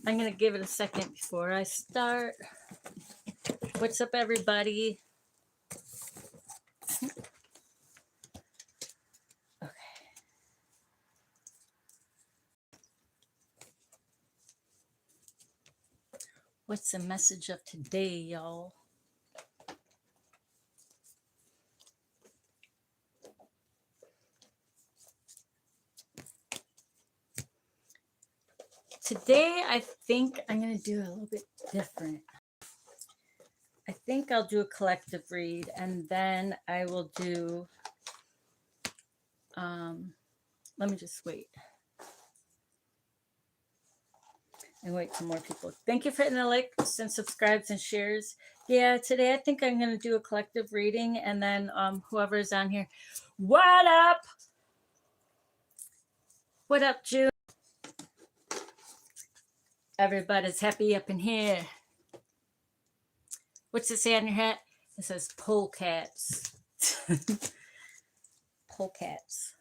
I'm going to give it a second before I start. What's up, everybody? Okay. What's the message of today, y'all? Today, I think I'm going to do a little bit different. I think I'll do a collective read, and then I will do, let me just wait. And wait for more people. Thank you for hitting the likes and subscribes and shares. Yeah, today I think I'm going to do a collective reading, and then whoever's on here. What up? What up, June? Everybody's happy up in here. What's it say on your hat? It says polecats. Polecats.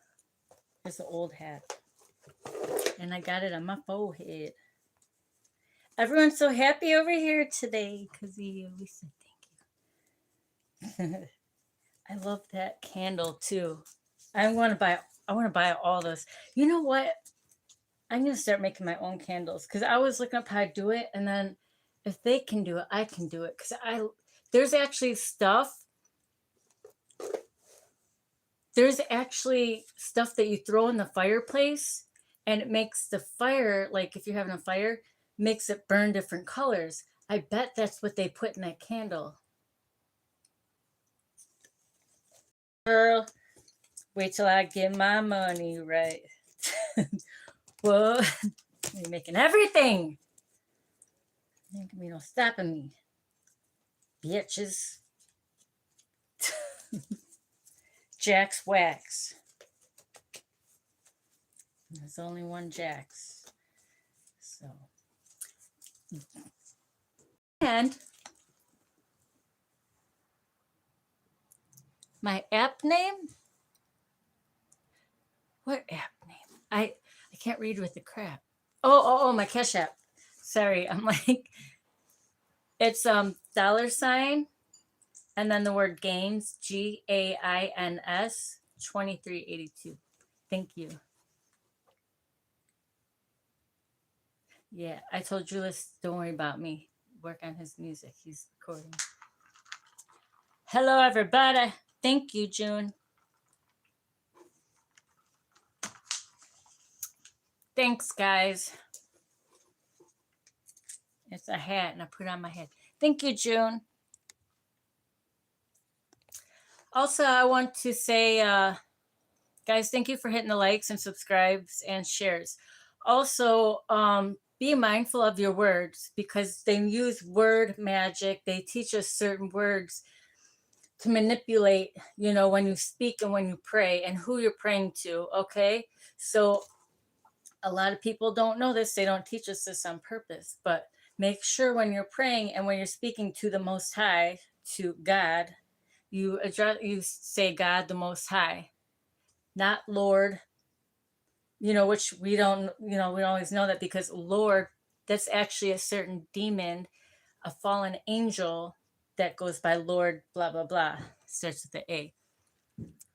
It's an old hat. And I got it on my forehead. Everyone's so happy over here today because we said thank you. I love that candle too. I want to buy all this. You know what? I'm going to start making my own candles because I was looking up how to do it, and then if they can do it, I can do it because there's actually stuff that you throw in the fireplace, and it makes the fire, like if you're having a fire, makes it burn different colors. I bet that's what they put in that candle. Girl, wait till I get my money right. Whoa, you're making everything. There can be no stopping me, bitches. Jack's wax. There's only one Jack's. So, and my app name? What app name? I can't read with the crap. Oh, my Cash App. Sorry, I'm like, it's $, and then the word gains, GAINS 2382. Thank you. Yeah, I told Julius, don't worry about me. Work on his music. He's recording. Hello, everybody. Thank you, June. Thanks, guys. It's a hat, and I put it on my head. Thank you, June. Also, I want to say, guys, thank you for hitting the likes and subscribes and shares. Also, be mindful of your words because they use word magic. They teach us certain words to manipulate, when you speak and when you pray and who you're praying to. Okay. So a lot of people don't know this. They don't teach us this on purpose, but make sure when you're praying and when you're speaking to the Most High, to God, you say God the Most High, not Lord, which we don't always know that because Lord, that's actually a certain demon, a fallen angel that goes by Lord, blah, blah, blah, starts with the A.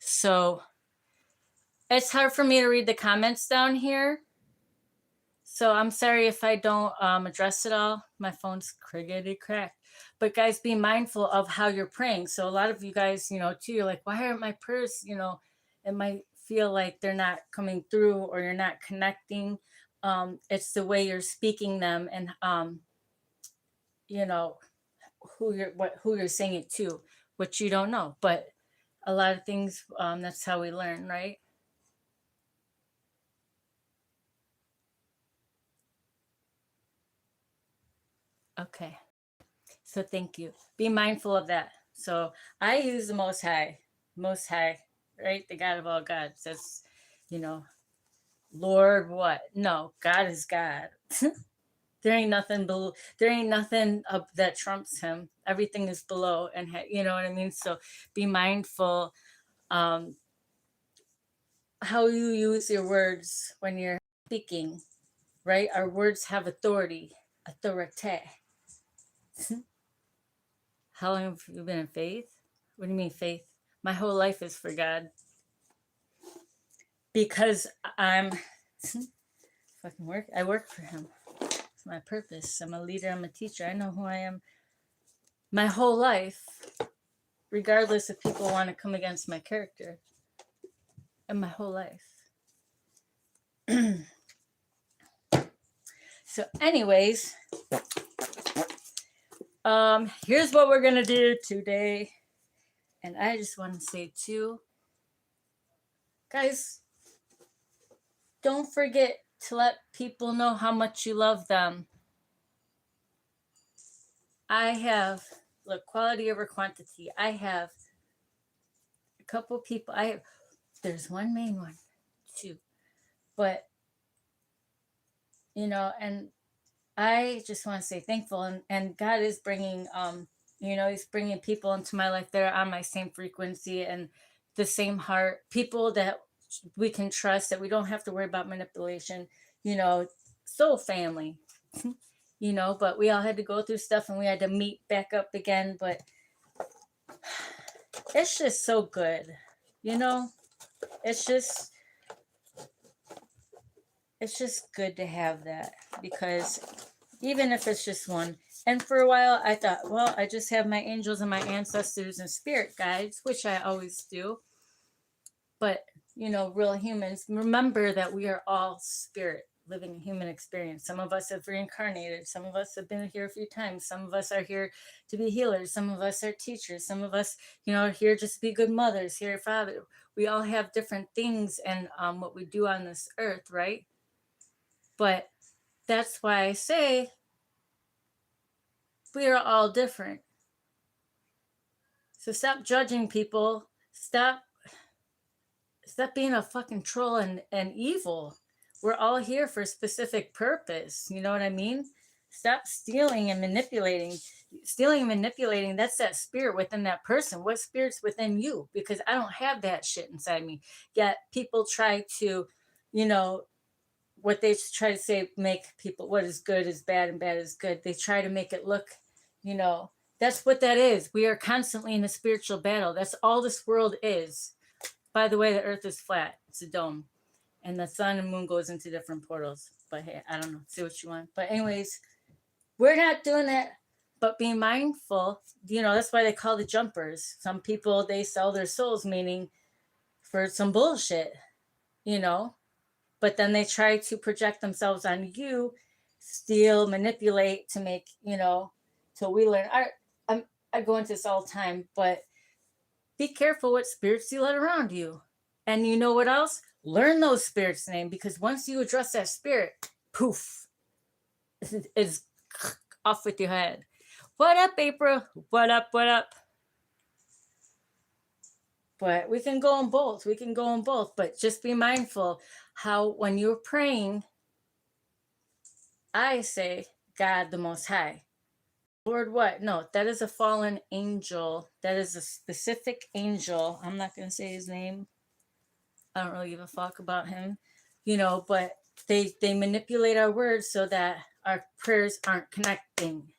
So it's hard for me to read the comments down here. So I'm sorry if I don't address it all. My phone's crickety crack. But guys, be mindful of how you're praying. So a lot of you guys, too, you're like, why aren't my prayers, it might feel like they're not coming through or you're not connecting. It's the way you're speaking them and, who you're saying it to, which you don't know. But a lot of things, that's how we learn, right? Okay. So thank you. Be mindful of that. So I use the Most High, right? The God of all gods. That's, Lord, what? No, God is God. There ain't nothing below. There ain't nothing that trumps him. Everything is below, and you know what I mean. So be mindful how you use your words when you're speaking, right? Our words have authority. Authority. How long have you been in faith? What do you mean faith? My whole life is for God. Because I'm fucking work. I work for him. It's my purpose. I'm a leader. I'm a teacher. I know who I am. My whole life, regardless if people want to come against my character, and my whole life. So, anyways, here's what we're gonna do today, and I just want to say too, guys, don't forget to let people know how much you love them. I have, look, quality over quantity. I have a couple people. There's one main one, two, but and I just want to say thankful, and God is bringing, He's bringing people into my life that are on my same frequency and the same heart, people that we can trust, that we don't have to worry about manipulation, soul family, but we all had to go through stuff and we had to meet back up again, but it's just so good, it's just good to have that, because even if it's just one. And for a while I thought, well, I just have my angels and my ancestors and spirit guides, which I always do. But, real humans, remember that we are all spirit, living a human experience. Some of us have reincarnated. Some of us have been here a few times. Some of us are here to be healers. Some of us are teachers. Some of us, are here just to be good mothers, here father. We all have different things and what we do on this earth, right? But that's why I say we are all different. So stop judging people. Stop being a fucking troll and evil. We're all here for a specific purpose. You know what I mean? Stop stealing and manipulating. Stealing and manipulating, that's that spirit within that person. What spirit's within you? Because I don't have that shit inside me. Yet people try to, what they try to say, make people, what is good is bad and bad is good. They try to make it look, that's what that is. We are constantly in a spiritual battle. That's all this world is. By the way, the earth is flat. It's a dome. And the sun and moon goes into different portals. But hey, I don't know. See what you want. But anyways, we're not doing that. But be mindful. That's why they call the jumpers. Some people, they sell their souls, meaning for some bullshit, But then they try to project themselves on you, steal, manipulate to make, till we learn. I go into this all the time, but be careful what spirits you let around you. And you know what else? Learn those spirits' name, because once you address that spirit, poof, it's off with your head. What up, April? What up? What up? But we can go on both. But just be mindful how when you're praying, I say, God the Most High. Lord, what? No, that is a fallen angel. That is a specific angel. I'm not going to say his name. I don't really give a fuck about him, but they manipulate our words so that our prayers aren't connecting.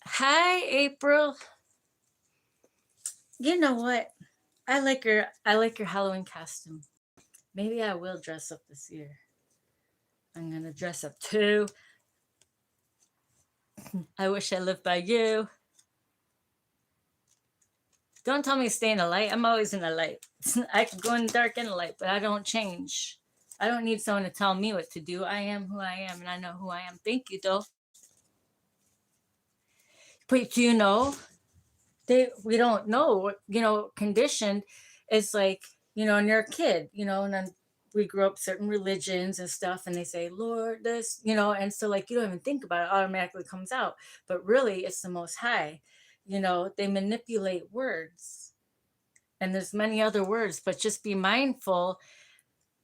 Hi, April. You know what? I like your Halloween costume. Maybe I will dress up this year. I'm going to dress up too. I wish I lived by you. Don't tell me to stay in the light. I'm always in the light. I can go in the dark and the light, but I don't change. I don't need someone to tell me what to do. I am who I am, and I know who I am. Thank you, though. But we don't know, conditioned. It's like, when you're a kid, and then we grew up certain religions and stuff, and they say, Lord, this, and so like, you don't even think about it, automatically comes out. But really, it's the Most High. They manipulate words. And there's many other words, but just be mindful.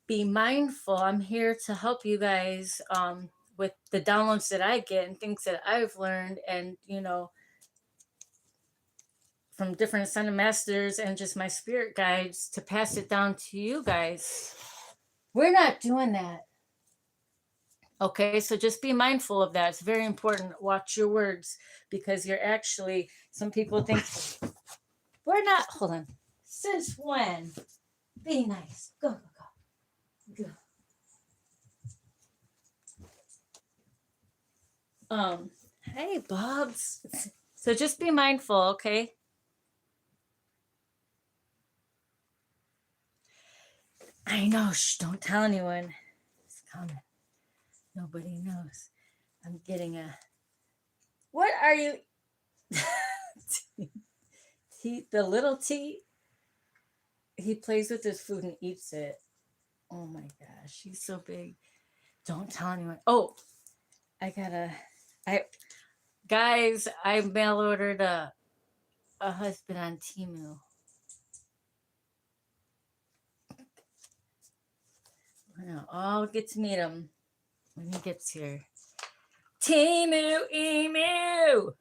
Be mindful. I'm here to help you guys with the downloads that I get and things that I've learned, and, from different ascended masters and just my spirit guides, to pass it down to you guys. We're not doing that. Okay, so just be mindful of that. It's very important. Watch your words because you're actually, some people think, we're not, hold on. Since when? Be nice. Go, go, go. Go. Hey, Bobs. So just be mindful, okay? I know. Shh, don't tell anyone. It's coming. Nobody knows. I'm getting a. What are you? The little T. He plays with his food and eats it. Oh my gosh, he's so big. Don't tell anyone. Oh, I guys, I mail ordered a husband on Temu. I'll get to meet him when he gets here. Temu Emu.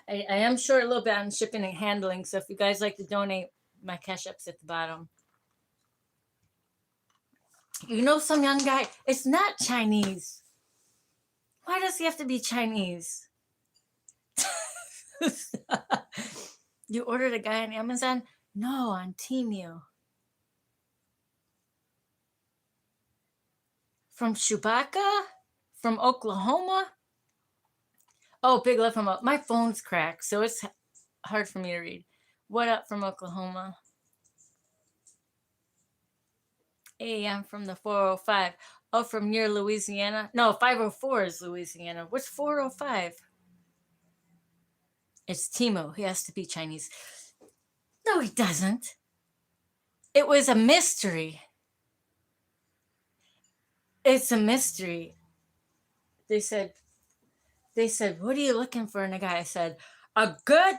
I am short a little bit on shipping and handling, so if you guys like to donate, my cash app's at the bottom. You know, some young guy, it's not Chinese. Why does he have to be Chinese? You ordered a guy on Amazon? No, on Temu. From Chewbacca? From Oklahoma? Oh, big love from my phone's cracked, so it's hard for me to read. What up from Oklahoma? Hey, I'm from the 405. Oh, from near Louisiana? No, 504 is Louisiana. What's 405? It's Temu. He has to be Chinese. No, he doesn't. It was a mystery. It's a mystery. They said, what are you looking for in a guy? I said, a good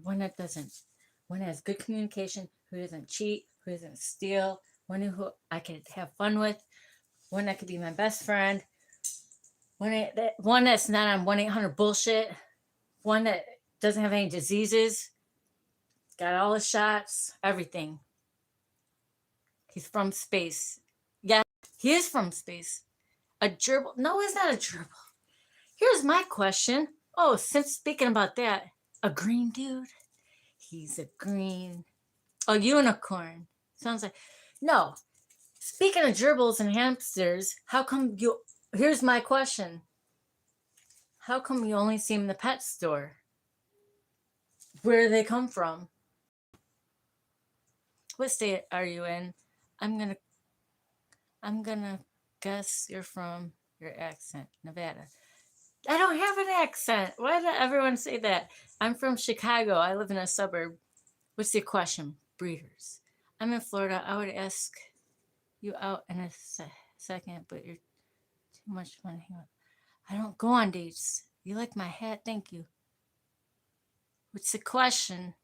one that has good communication, who doesn't cheat, who doesn't steal, one who I could have fun with, one that could be my best friend, one that's not on 1-800 bullshit, one that doesn't have any diseases, got all the shots, everything. He's from space. Yeah, he is from space. A gerbil? No, he's not a gerbil. Here's my question. Oh, since speaking about that, a green dude? He's a green. A unicorn. Sounds like. No. Speaking of gerbils and hamsters, how come you. Here's my question. How come you only see them in the pet store? Where do they come from? What state are you in? I'm gonna guess you're from your accent, Nevada. I don't have an accent. Why did everyone say that? I'm from Chicago. I live in a suburb. What's your question? Breeders. I'm in Florida. I would ask you out in a second, but you're too much fun. I don't go on dates. You like my hat? Thank you. What's the question?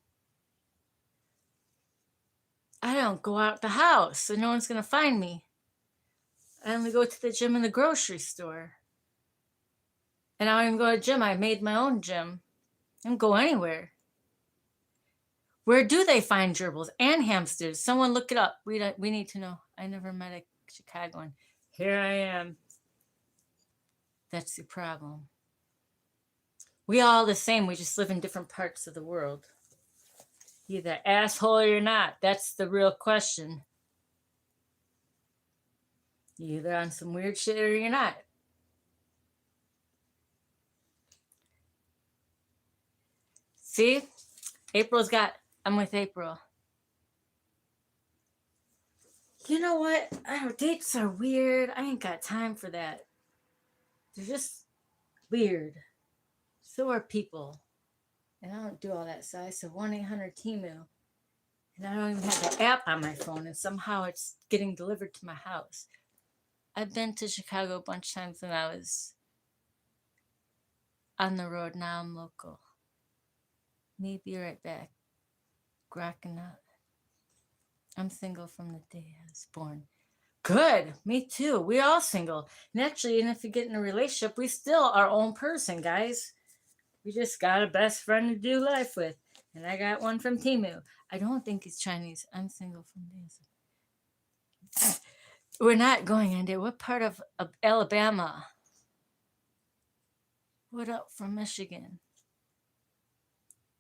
I don't go out the house, so no one's going to find me. I only go to the gym and the grocery store. And I don't even go to the gym. I made my own gym. I don't go anywhere. Where do they find gerbils and hamsters? Someone look it up. We need to know. I never met a Chicagoan. Here I am. That's the problem. We all the same. We just live in different parts of the world. You're either asshole or you're not. That's the real question. You're either on some weird shit or you're not. See? I'm with April. You know what? Dates are weird. I ain't got time for that. They're just weird. So are people. And I don't do all that. So I said 1-800 Temu. And I don't even have the app on my phone. And somehow it's getting delivered to my house. I've been to Chicago a bunch of times when I was on the road. Now I'm local. Me be right back. Grocking up. I'm single from the day I was born. Good. Me too. We all single. And actually, even if you get in a relationship, we still our own person, guys. We just got a best friend to do life with. And I got one from Timu. I don't think he's Chinese. I'm single from dancing. We're not going on there. What part of Alabama? What up from Michigan?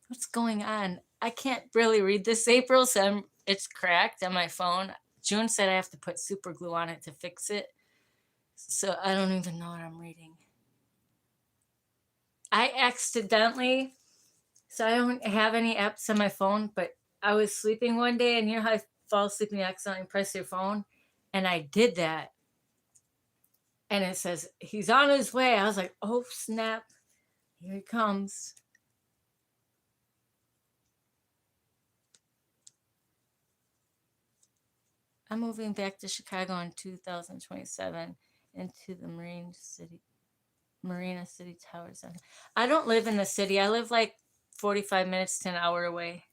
What's going on? I can't really read this, April, so it's cracked on my phone. June said I have to put super glue on it to fix it. So I don't even know what I'm reading. I accidentally, so I don't have any apps on my phone, but I was sleeping one day, and you know how I fall asleep and you accidentally press your phone? And I did that. And it says, he's on his way. I was like, oh, snap. Here he comes. I'm moving back to Chicago in 2027 into the Marina City Towers. I don't live in the city. I live like 45 minutes to an hour away.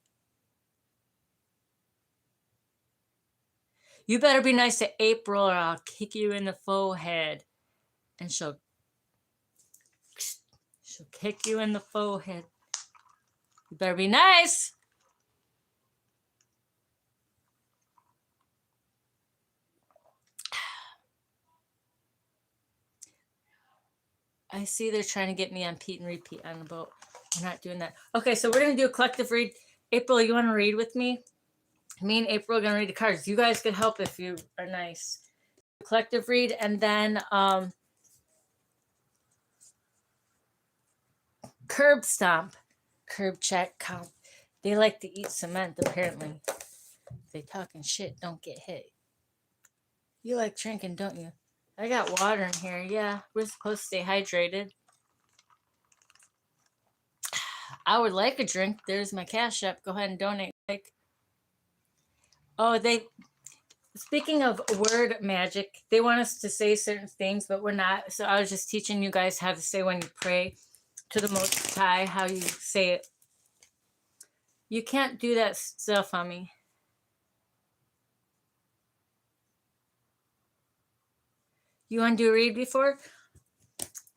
You better be nice to April or I'll kick you in the forehead. And she'll kick you in the forehead. You better be nice. I see they're trying to get me on Pete and repeat on the boat. We're not doing that. Okay, so we're going to do a collective read. April, you want to read with me? Me and April are going to read the cards. You guys could help if you are nice. Collective read, and then curb stomp. Curb check comp. They like to eat cement, apparently. If they talking shit, don't get hit. You like drinking, don't you? I got water in here. Yeah, we're supposed to stay hydrated. I would like a drink. There's my Cash App. Go ahead and donate. Oh, speaking of word magic, they want us to say certain things, but we're not. So I was just teaching you guys how to say when you pray to the Most High, how you say it. You can't do that stuff on me. You want to do a read before?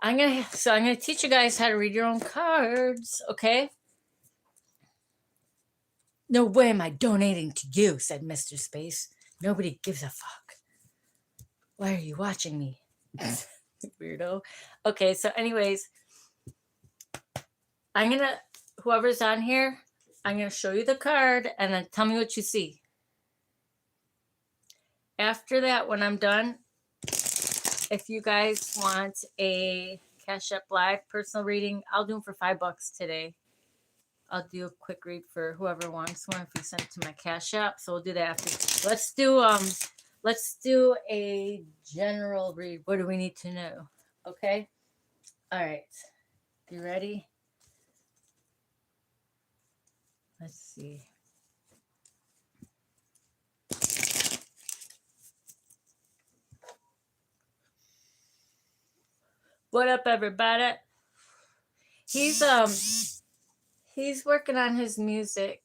I'm gonna teach you guys how to read your own cards, okay? No way am I donating to you, said Mr. Space. Nobody gives a fuck. Why are you watching me? Weirdo. Okay, so anyways, whoever's on here, I'm gonna show you the card and then tell me what you see. After that, when I'm done, if you guys want a Cash App Live personal reading, I'll do them for $5 today. I'll do a quick read for whoever wants one if you send it to my Cash App. So we'll do that after. Let's do a general read. What do we need to know? Okay. All right. You ready? Let's see. What up, everybody? He's working on his music.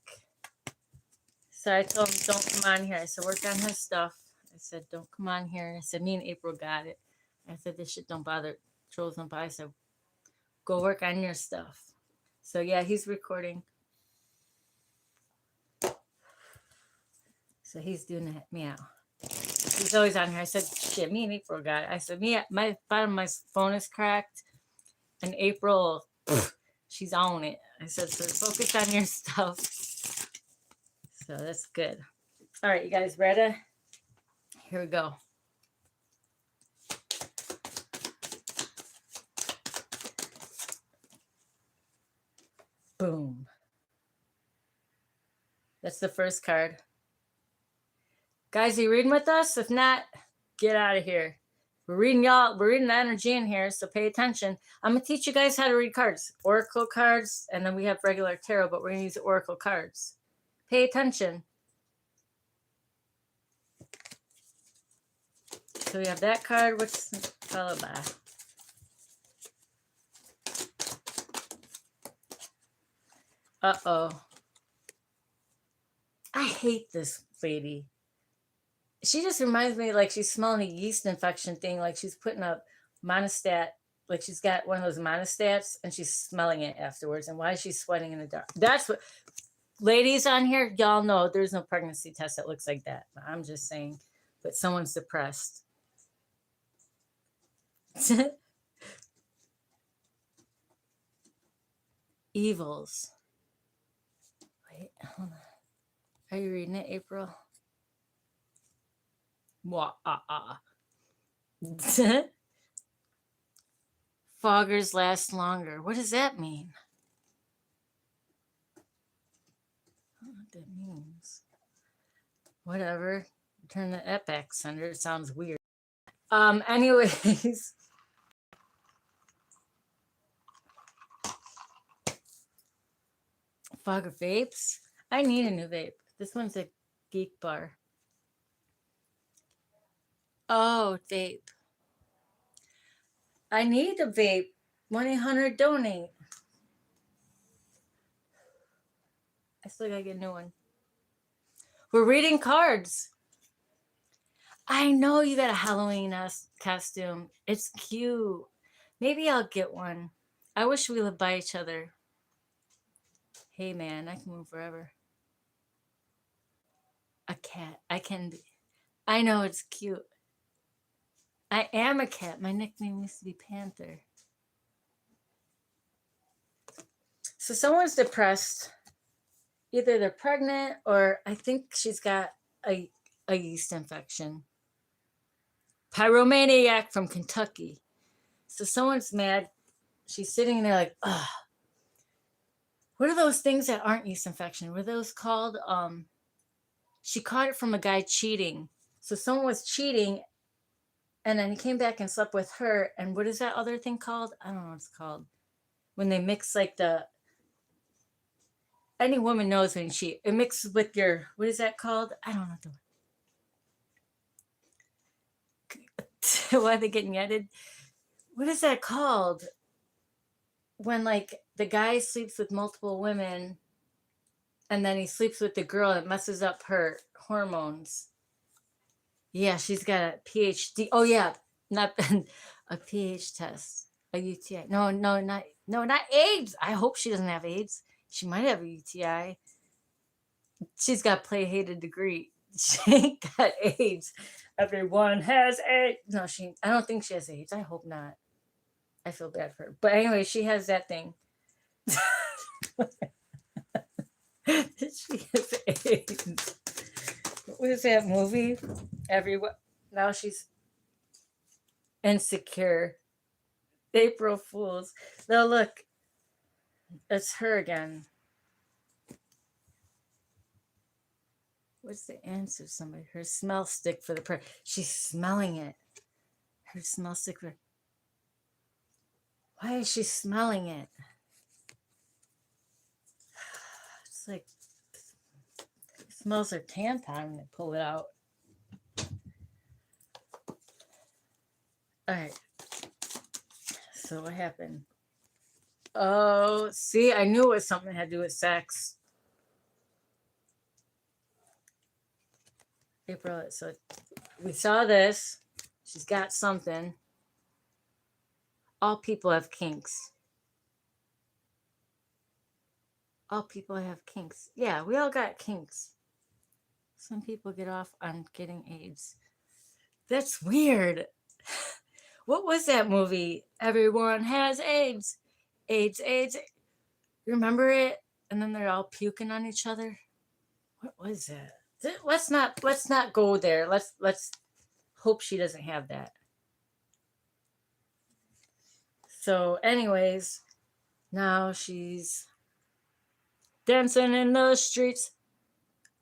So I told him, don't come on here. I said, work on his stuff. I said, don't come on here. I said, me and April got it. I said, this shit don't bother. Trolls don't bother. I said, go work on your stuff. So yeah, he's recording. So he's doing that. Meow. He's always on here. I said, shit, me and April got it. I said, my bottom of my phone is cracked. And April, she's on it. I said, so focus on your stuff. So that's good. All right, you guys ready? Here we go. Boom. That's the first card. Guys, are you reading with us? If not, get out of here. We're reading y'all. We're reading the energy in here, so pay attention. I'm going to teach you guys how to read cards. Oracle cards, and then we have regular tarot, but we're going to use Oracle cards. Pay attention. So we have that card. What's followed by? Uh-oh. I hate this lady. She just reminds me like she's smelling a yeast infection thing, like she's putting a monostat, like she's got one of those monostats and she's smelling it afterwards. And why is she sweating in the dark? That's what ladies on here, y'all know there's no pregnancy test that looks like that. I'm just saying, but someone's depressed. Evils. Wait, hold on. Are you reading it, April? Wah, Foggers last longer. What does that mean? I don't know what that means. Whatever. Turn the epic under. It sounds weird. Anyways. Fogger vapes. I need a new vape. This one's a Geek Bar. Oh, vape. I need a vape. 1-800-DONATE. I still gotta get a new one. We're reading cards. I know you got a Halloween costume. It's cute. Maybe I'll get one. I wish we lived by each other. Hey man, I can move forever. A cat. I can be. I know it's cute. I am a cat. My nickname used to be Panther. So someone's depressed. Either they're pregnant or I think she's got a yeast infection. Pyromaniac from Kentucky. So someone's mad. She's sitting there like, ugh. What are those things that aren't yeast infection? What are those called? She caught it from a guy cheating. So someone was cheating and then he came back and slept with her. And what is that other thing called? I don't know what it's called. When they mix like any woman knows when you cheat. It mixes with your, what is that called? I don't know. Why are they getting edited? What is that called? When like the guy sleeps with multiple women and then he sleeps with the girl and it messes up her hormones. Yeah, she's got a PhD. Oh yeah, not a pH test, a UTI. No, not AIDS. I hope she doesn't have AIDS. She might have a UTI. She's got play-hated degree. She ain't got AIDS. Everyone has AIDS. No, I don't think she has AIDS. I hope not. I feel bad for her. But anyway, she has that thing. She has AIDS. What is that movie? Everyone. Now she's insecure. April Fools. Now look. It's her again. What's the answer? Somebody. Her smell stick for the prayer. She's smelling it. Her smell stick for. Why is she smelling it? It's like it smells her tampon when they pull it out. All right. So what happened? Oh, see, I knew it was something that had to do with sex. April, so we saw this. She's got something. All people have kinks. All people have kinks. Yeah, we all got kinks. Some people get off on getting AIDS. That's weird. What was that movie? Everyone has AIDS. AIDS, AIDS. Remember it? And then they're all puking on each other. What was that? Let's not go there. Let's hope she doesn't have that. So, anyways, now she's dancing in the streets.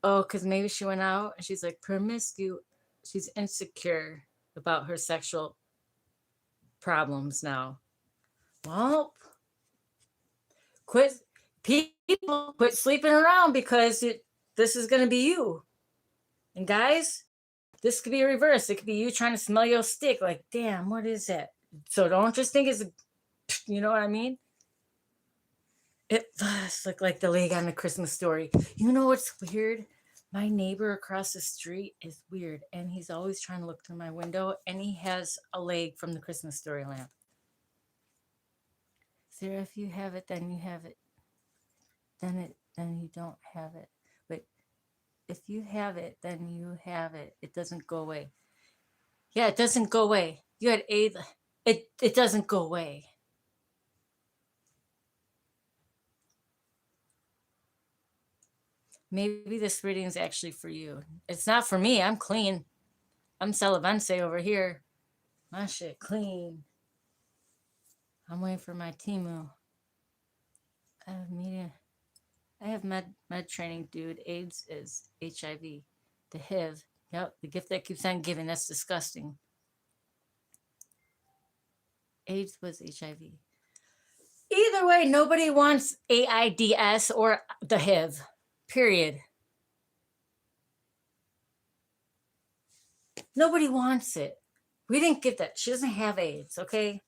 Oh, because maybe she went out and she's like promiscuous. She's insecure about her sexual problems now. Well, quit sleeping around because this is going to be you. And guys, this could be reversed. It could be you trying to smell your stick like, damn, what is that? So don't just think it's, you know what I mean? It does look like the leg on the Christmas Story. You know what's weird? My neighbor across the street is weird, and he's always trying to look through my window, and he has a leg from the Christmas Story lamp. Sarah, if you have it, then you have it. Then it then you don't have it. But if you have it, then you have it. It doesn't go away. Yeah, it doesn't go away. You had AIDS. It doesn't go away. Maybe this reading is actually for you. It's not for me. I'm clean. I'm Celebense over here. My shit clean. I'm waiting for my Timu. I have media. I have med training, dude. AIDS is HIV. The HIV. Yep, the gift that keeps on giving. That's disgusting. AIDS was HIV. Either way, nobody wants AIDS or the HIV. Period. Nobody wants it. We didn't get that. She doesn't have AIDS, okay?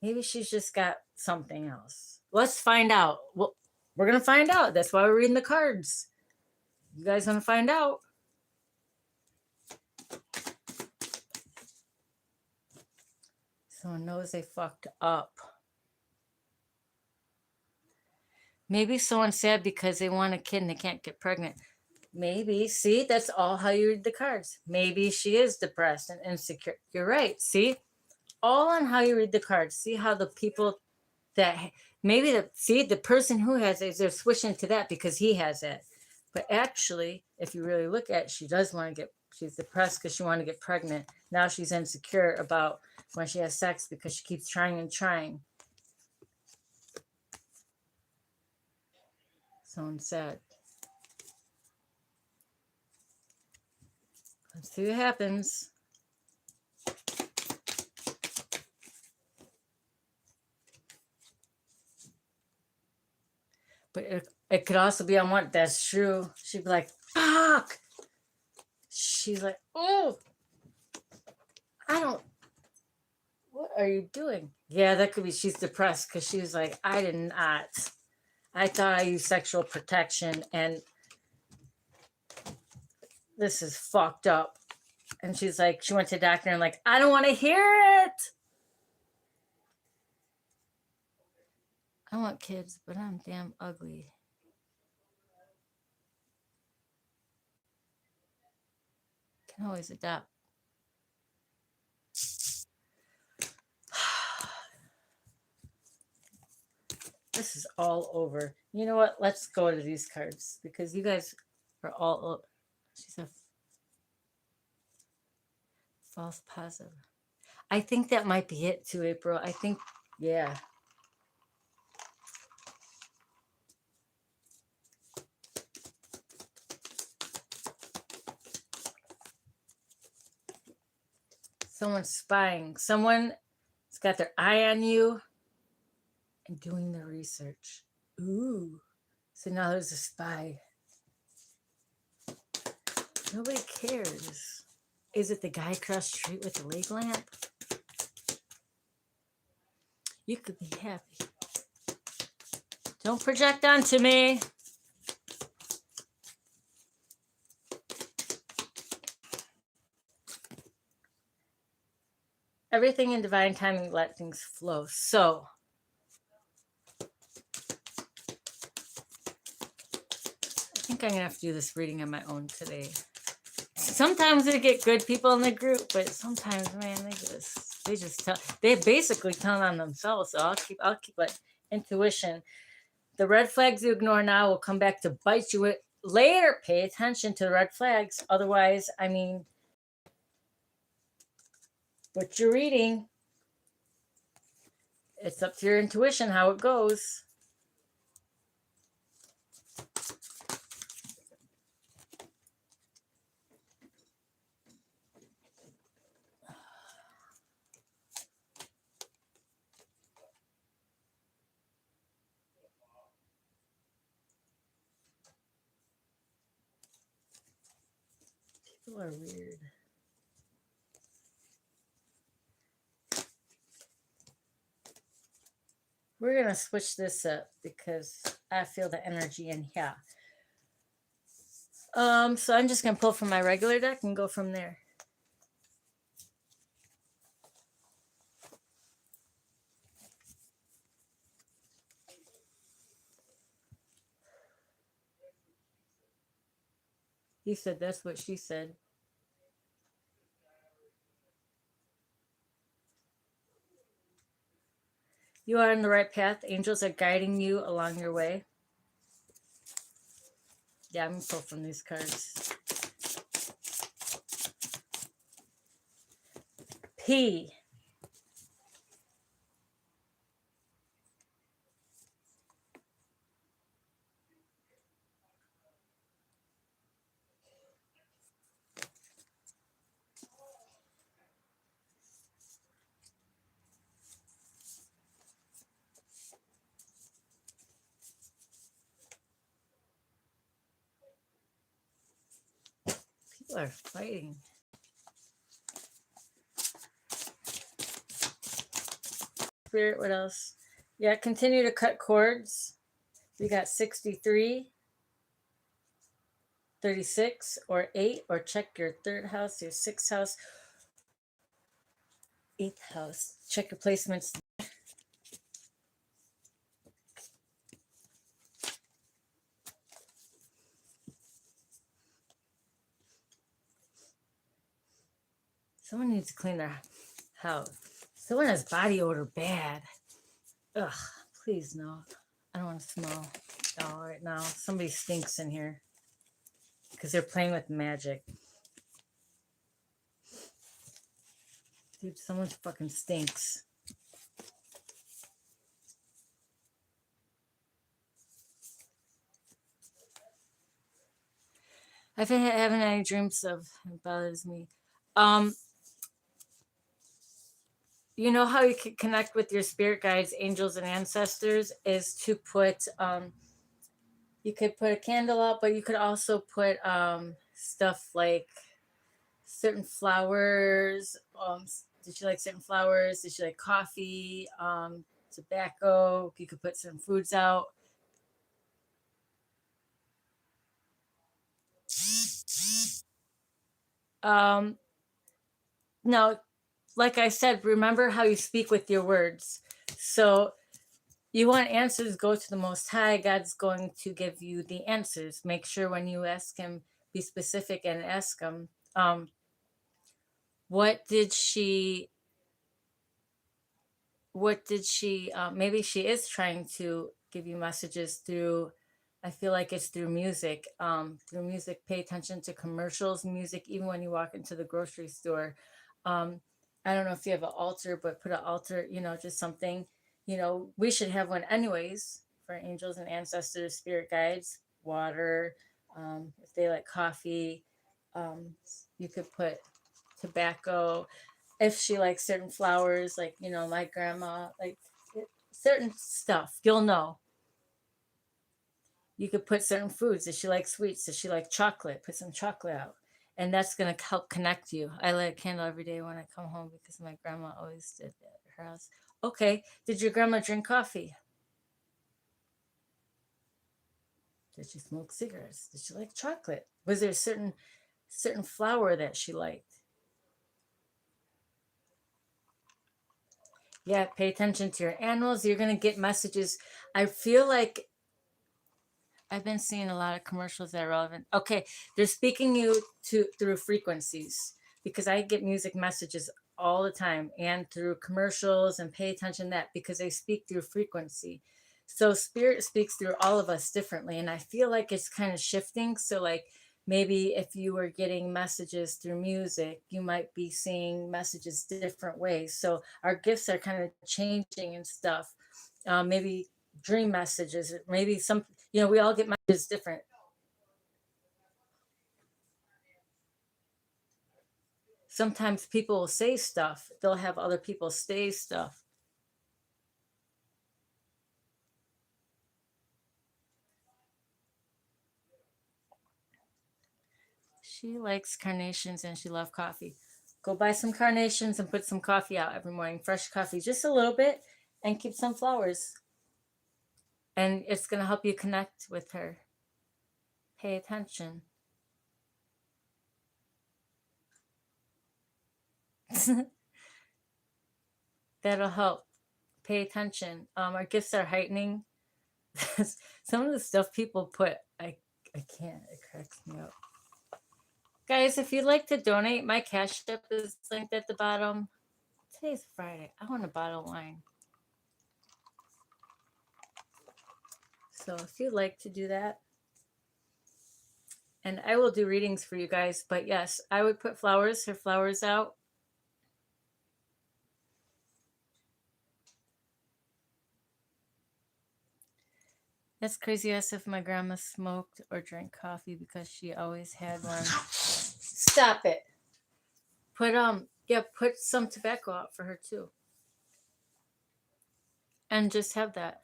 Maybe she's just got something else. Let's find out. Well, we're going to find out. That's why we're reading the cards. You guys want to find out? Someone knows they fucked up. Maybe someone's sad because they want a kid and they can't get pregnant. Maybe. See, that's all how you read the cards. Maybe she is depressed and insecure. You're right. See, all on how you read the cards. See how the people that maybe the person who has it, they're switching to that because he has it. But actually, if you really look at it, she does want to get, she's depressed because she wanted to get pregnant. Now she's insecure about when she has sex because she keeps trying and trying. Someone's sad. Let's see what happens. But it could also be on what, that's true. She'd be like, fuck. She's like, oh, I don't, what are you doing? Yeah, that could be she's depressed because she was like, I did not. I thought I used sexual protection and this is fucked up. And she's like, she went to the doctor and like, I don't want to hear it. I want kids, but I'm damn ugly. Can always adopt. This is all over. You know what? Let's go to these cards because you guys are all. She's a false positive. I think that might be it too, April. I think, yeah. Someone's spying. Someone's got their eye on you and doing the research. Ooh. So now there's a spy. Nobody cares. Is it the guy across the street with the leg lamp? You could be happy. Don't project onto me. Everything in divine timing, let things flow. So, I think I'm going to have to do this reading on my own today. Sometimes they get good people in the group, but sometimes, man, they just tell, they basically tell on themselves. So I'll keep like intuition. The red flags you ignore now will come back to bite you later. Pay attention to the red flags. Otherwise, I mean, what you're reading, it's up to your intuition how it goes. People are weird. We're going to switch this up because I feel the energy in here. So I'm just going to pull from my regular deck and go from there. He said that's what she said. You are on the right path. Angels are guiding you along your way. Yeah, I'm gonna pull from these cards. P. People are fighting. Spirit, what else? Yeah, continue to cut cords. We got 63, 36, or 8, or check your third house, your sixth house, eighth house. Check your placements. Someone needs to clean their house. Someone has body odor bad. Ugh, please no. I don't want to smell. Oh, right now. Somebody stinks in here because they're playing with magic. Dude, someone fucking stinks. I've been having any dreams of it bothers me. You know how you can connect with your spirit guides, angels, and ancestors is to put you could put a candle up, but you could also put stuff like certain flowers. Did you like certain flowers? Did you like coffee? Tobacco? You could put some foods out. Um, now, like I said, remember how you speak with your words. So you want answers, go to the Most High. God's going to give you the answers. Make sure when you ask Him, be specific and ask Him, what did she, maybe she is trying to give you messages through, I feel like it's through music. Pay attention to commercials, music, even when you walk into the grocery store. I don't know if you have an altar, but put an altar, just something. We should have one anyways for angels and ancestors, spirit guides, water. If they like coffee, you could put tobacco. If she likes certain flowers, like, my grandma, like certain stuff, you'll know. You could put certain foods. Does she like sweets? Does she like chocolate? Put some chocolate out. And that's going to help connect you. I light a candle every day when I come home because my grandma always did that at her house. Okay. Did your grandma drink coffee? Did she smoke cigarettes? Did she like chocolate? Was there a certain flower that she liked? Yeah, pay attention to your animals. You're going to get messages. I feel like I've been seeing a lot of commercials that are relevant. Okay, they're speaking you to through frequencies because I get music messages all the time and through commercials, and pay attention to that because they speak through frequency. So spirit speaks through all of us differently, and I feel like it's kind of shifting. So like maybe if you were getting messages through music, you might be seeing messages different ways. So our gifts are kind of changing and stuff. Maybe dream messages, maybe some, we all get messages different. Sometimes people will say stuff, they'll have other people say stuff. She likes carnations and she loves coffee. Go buy some carnations and put some coffee out every morning, fresh coffee, just a little bit, and keep some flowers. And it's going to help you connect with her. Pay attention. That'll help. Pay attention. Our gifts are heightening. Some of the stuff people put, I can't. It cracks me up. Guys, if you'd like to donate, my Cash App is linked at the bottom. Today's Friday. I want a bottle of wine. So if you'd like to do that, and I will do readings for you guys, but yes, I would put her flowers out. That's crazy. As if my grandma smoked or drank coffee because she always had one. Stop it. Put some tobacco out for her too. And just have that.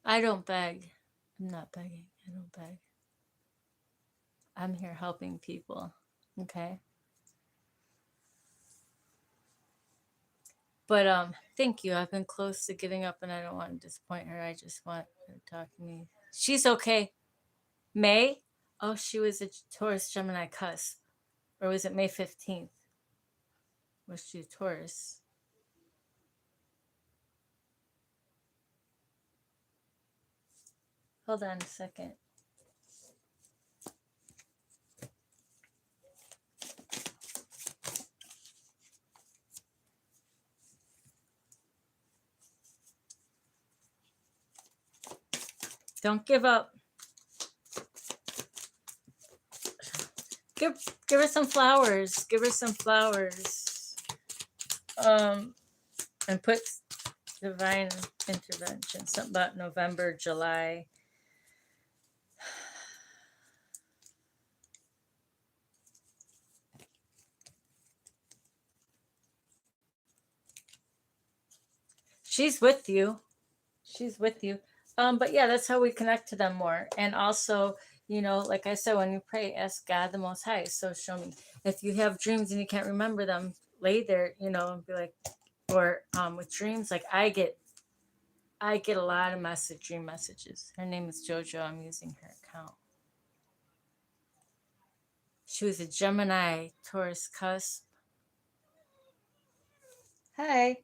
I don't beg. I'm not begging. I don't beg. I'm here helping people. Okay. But thank you. I've been close to giving up and I don't want to disappoint her. I just want her to talk to me. She's okay. May? Oh, she was a Taurus Gemini cusp. Or was it May 15th? Was she a Taurus? Hold on a second. Don't give up. Give her some flowers. Give her some flowers. And put divine intervention. Something about November, July. She's with you. She's with you. But yeah, that's how we connect to them more. And also, like I said, when you pray, ask God the Most High. So show me. If you have dreams and you can't remember them, lay there, and be like, or with dreams, like I get a lot of dream messages. Her name is JoJo. I'm using her account. She was a Gemini Taurus cusp. Hi.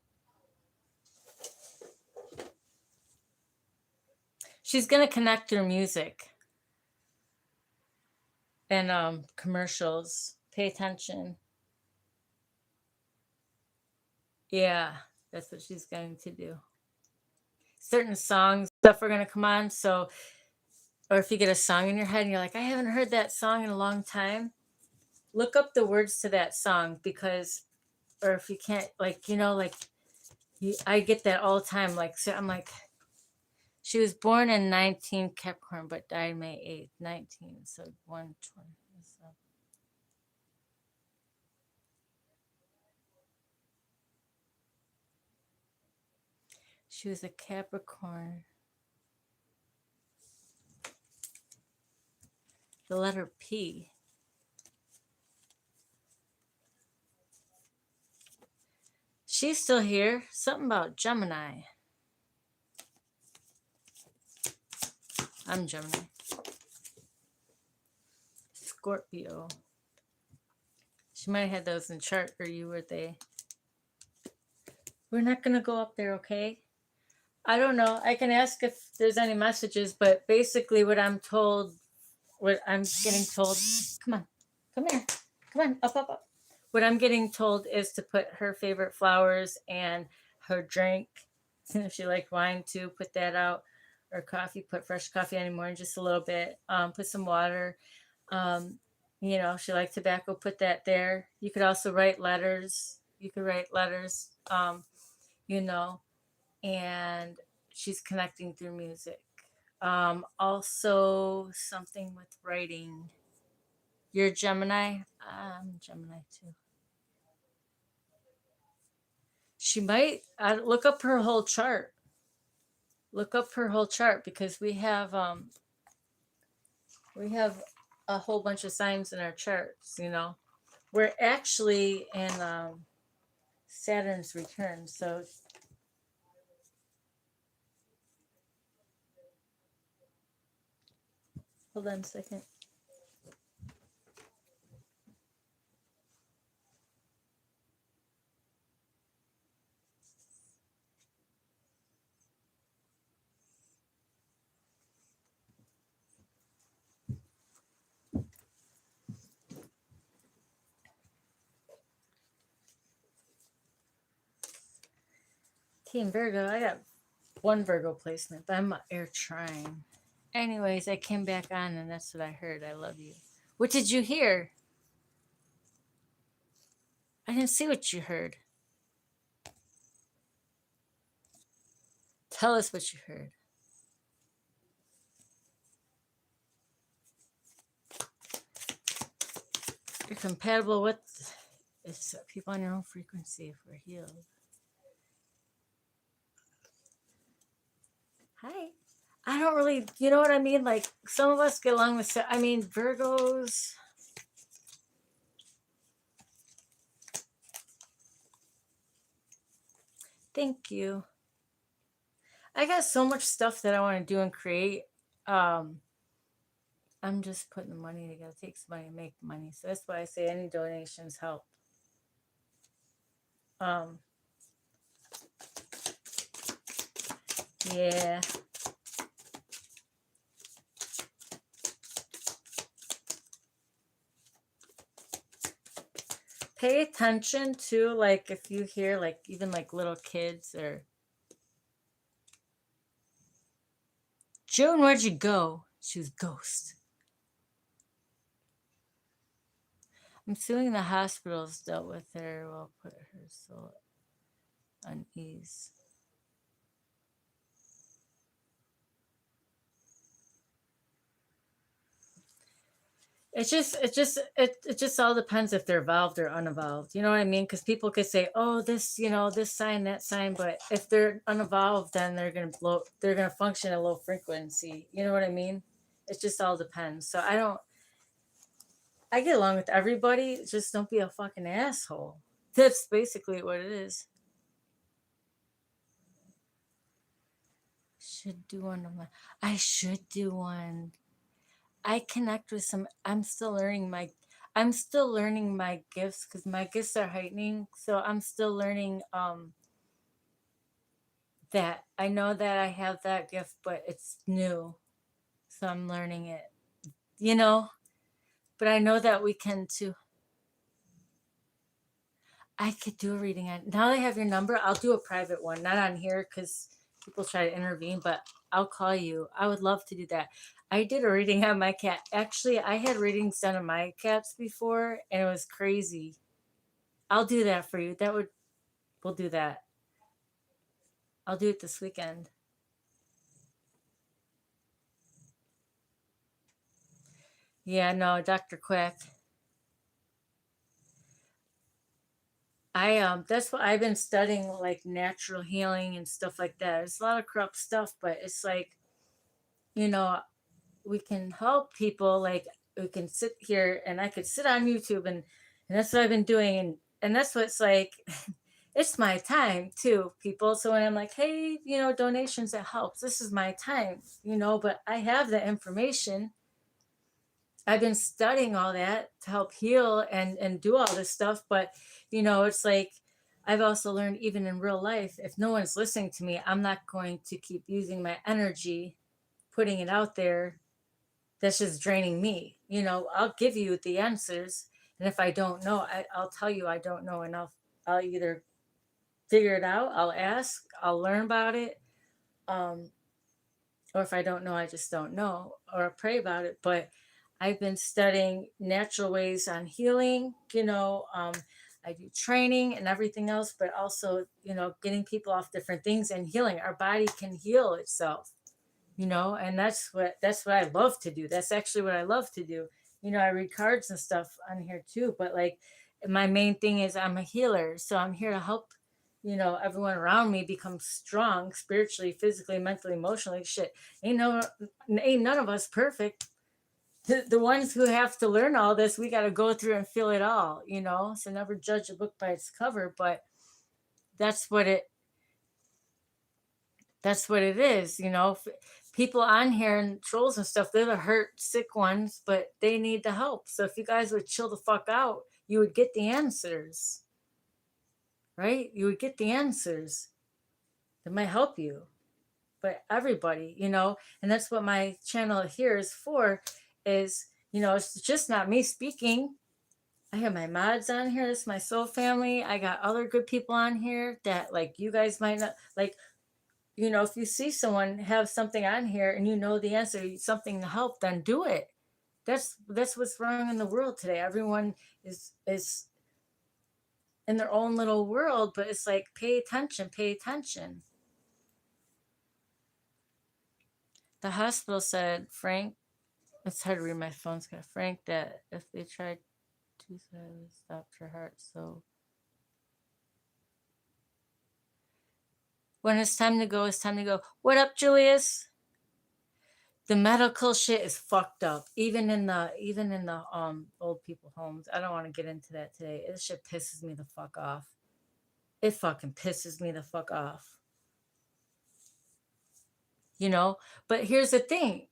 She's gonna connect through music and commercials. Pay attention. Yeah, that's what she's going to do. Certain songs, stuff are gonna come on. So, or if you get a song in your head and you're like, I haven't heard that song in a long time, look up the words to that song because, or if you can't, I get that all the time. Like, so I'm like, she was born in 19 Capricorn, but died May 8th, 19. So 120. So. She was a Capricorn. The letter P. She's still here. Something about Gemini. I'm Gemini. Scorpio. She might have had those in chart, or you were they. We're not going to go up there, okay? I don't know. I can ask if there's any messages, but basically what I'm getting told, come on, come here, come on, up. What I'm getting told is to put her favorite flowers and her drink. If she liked wine too, put that out. Or coffee, put fresh coffee anymore, just a little bit. Put some water. She liked tobacco, put that there. You could also write letters. And she's connecting through music. Also, something with writing. You're Gemini? I'm Gemini too. She might look up her whole chart. Look up her whole chart because we have a whole bunch of signs in our charts. We're actually in Saturn's return, so hold on a second. Team Virgo, I got one Virgo placement, but I'm a air trine. Anyways, I came back on and that's what I heard. I love you. What did you hear? I didn't see what you heard. Tell us what you heard. You're compatible with it's people on your own frequency if we're healed. Hi. I don't really, you know what I mean? Like some of us get along with, I mean, Virgos. Thank you. I got so much stuff that I want to do and create. Um, I'm just putting the money together. It takes money to make money. So that's why I say any donations help. Um, yeah. Pay attention to like if you hear like even like little kids or June, where'd you go? She was ghost. I'm assuming the hospitals dealt with her. Will put her soul unease. It just all depends if they're evolved or unevolved. You know what I mean? Because people could say, "Oh, this, you know, this sign, that sign," but if they're unevolved, then they're gonna blow. They're gonna function at low frequency. You know what I mean? It just all depends. So I don't. I get along with everybody. Just don't be a fucking asshole. That's basically what it is. Should do one of my. I should do one. I connect with some. I'm still learning my gifts because my gifts are heightening. So I'm still learning that I know that I have that gift, but it's new. So I'm learning it. You know, but I know that we can too. I could do a reading on now that I have your number. I'll do a private one, not on here because people try to intervene, but I'll call you. I would love to do that. I did a reading on my cat. Actually, I had readings done on my cats before, and it was crazy. I'll do that for you. We'll do that. I'll do it this weekend. Yeah, no, Dr. Quack. That's what I've been studying, like natural healing and stuff like that. It's a lot of corrupt stuff, but it's like, you know, we can help people. Like we can sit here and I could sit on YouTube and that's what I've been doing and that's what it's like. It's my time too, people. So when I'm like, hey, you know, donations, that helps. This is my time, you know, but I have the information. I've been studying all that to help heal and do all this stuff, but you know, it's like I've also learned even in real life, if no one's listening to me, I'm not going to keep using my energy, putting it out there. That's just draining me. You know, I'll give you the answers, and if I don't know, I'll tell you I don't know enough. I'll either figure it out, I'll ask, I'll learn about it, um, or if I don't know, I just don't know, or pray about it. But I've been studying natural ways on healing, you know. I do training and everything else, but also, you know, getting people off different things and healing. Our body can heal itself, you know, and that's what I love to do. That's actually what I love to do. You know, I read cards and stuff on here too, but like my main thing is I'm a healer, so I'm here to help, you know, everyone around me become strong spiritually, physically, mentally, emotionally. Shit, ain't none of us perfect. The ones who have to learn all this, we got to go through and feel it all, you know. So never judge a book by its cover, but that's what it that's what it is, you know. People on here and trolls and stuff, they're the hurt, sick ones, but they need the help. So if you guys would chill the fuck out, you would get the answers, right? You would get the answers that might help you. But everybody, you know, and that's what my channel here is for, is, you know, it's just not me speaking. I have my mods on here. This is my soul family. I got other good people on here that like you guys might not like. You know, if you see someone have something on here and you know the answer, something to help, then do it. That's what's wrong in the world today. Everyone is in their own little world, but it's like pay attention, pay attention. The hospital said, Frank, it's hard to read my phone screen. Frank, that if they tried to stop her heart, so when it's time to go, it's time to go. What up, Julius? The medical shit is fucked up. Even in the old people homes. I don't want to get into that today. This shit pisses me the fuck off. It fucking pisses me the fuck off. You know? But here's the thing,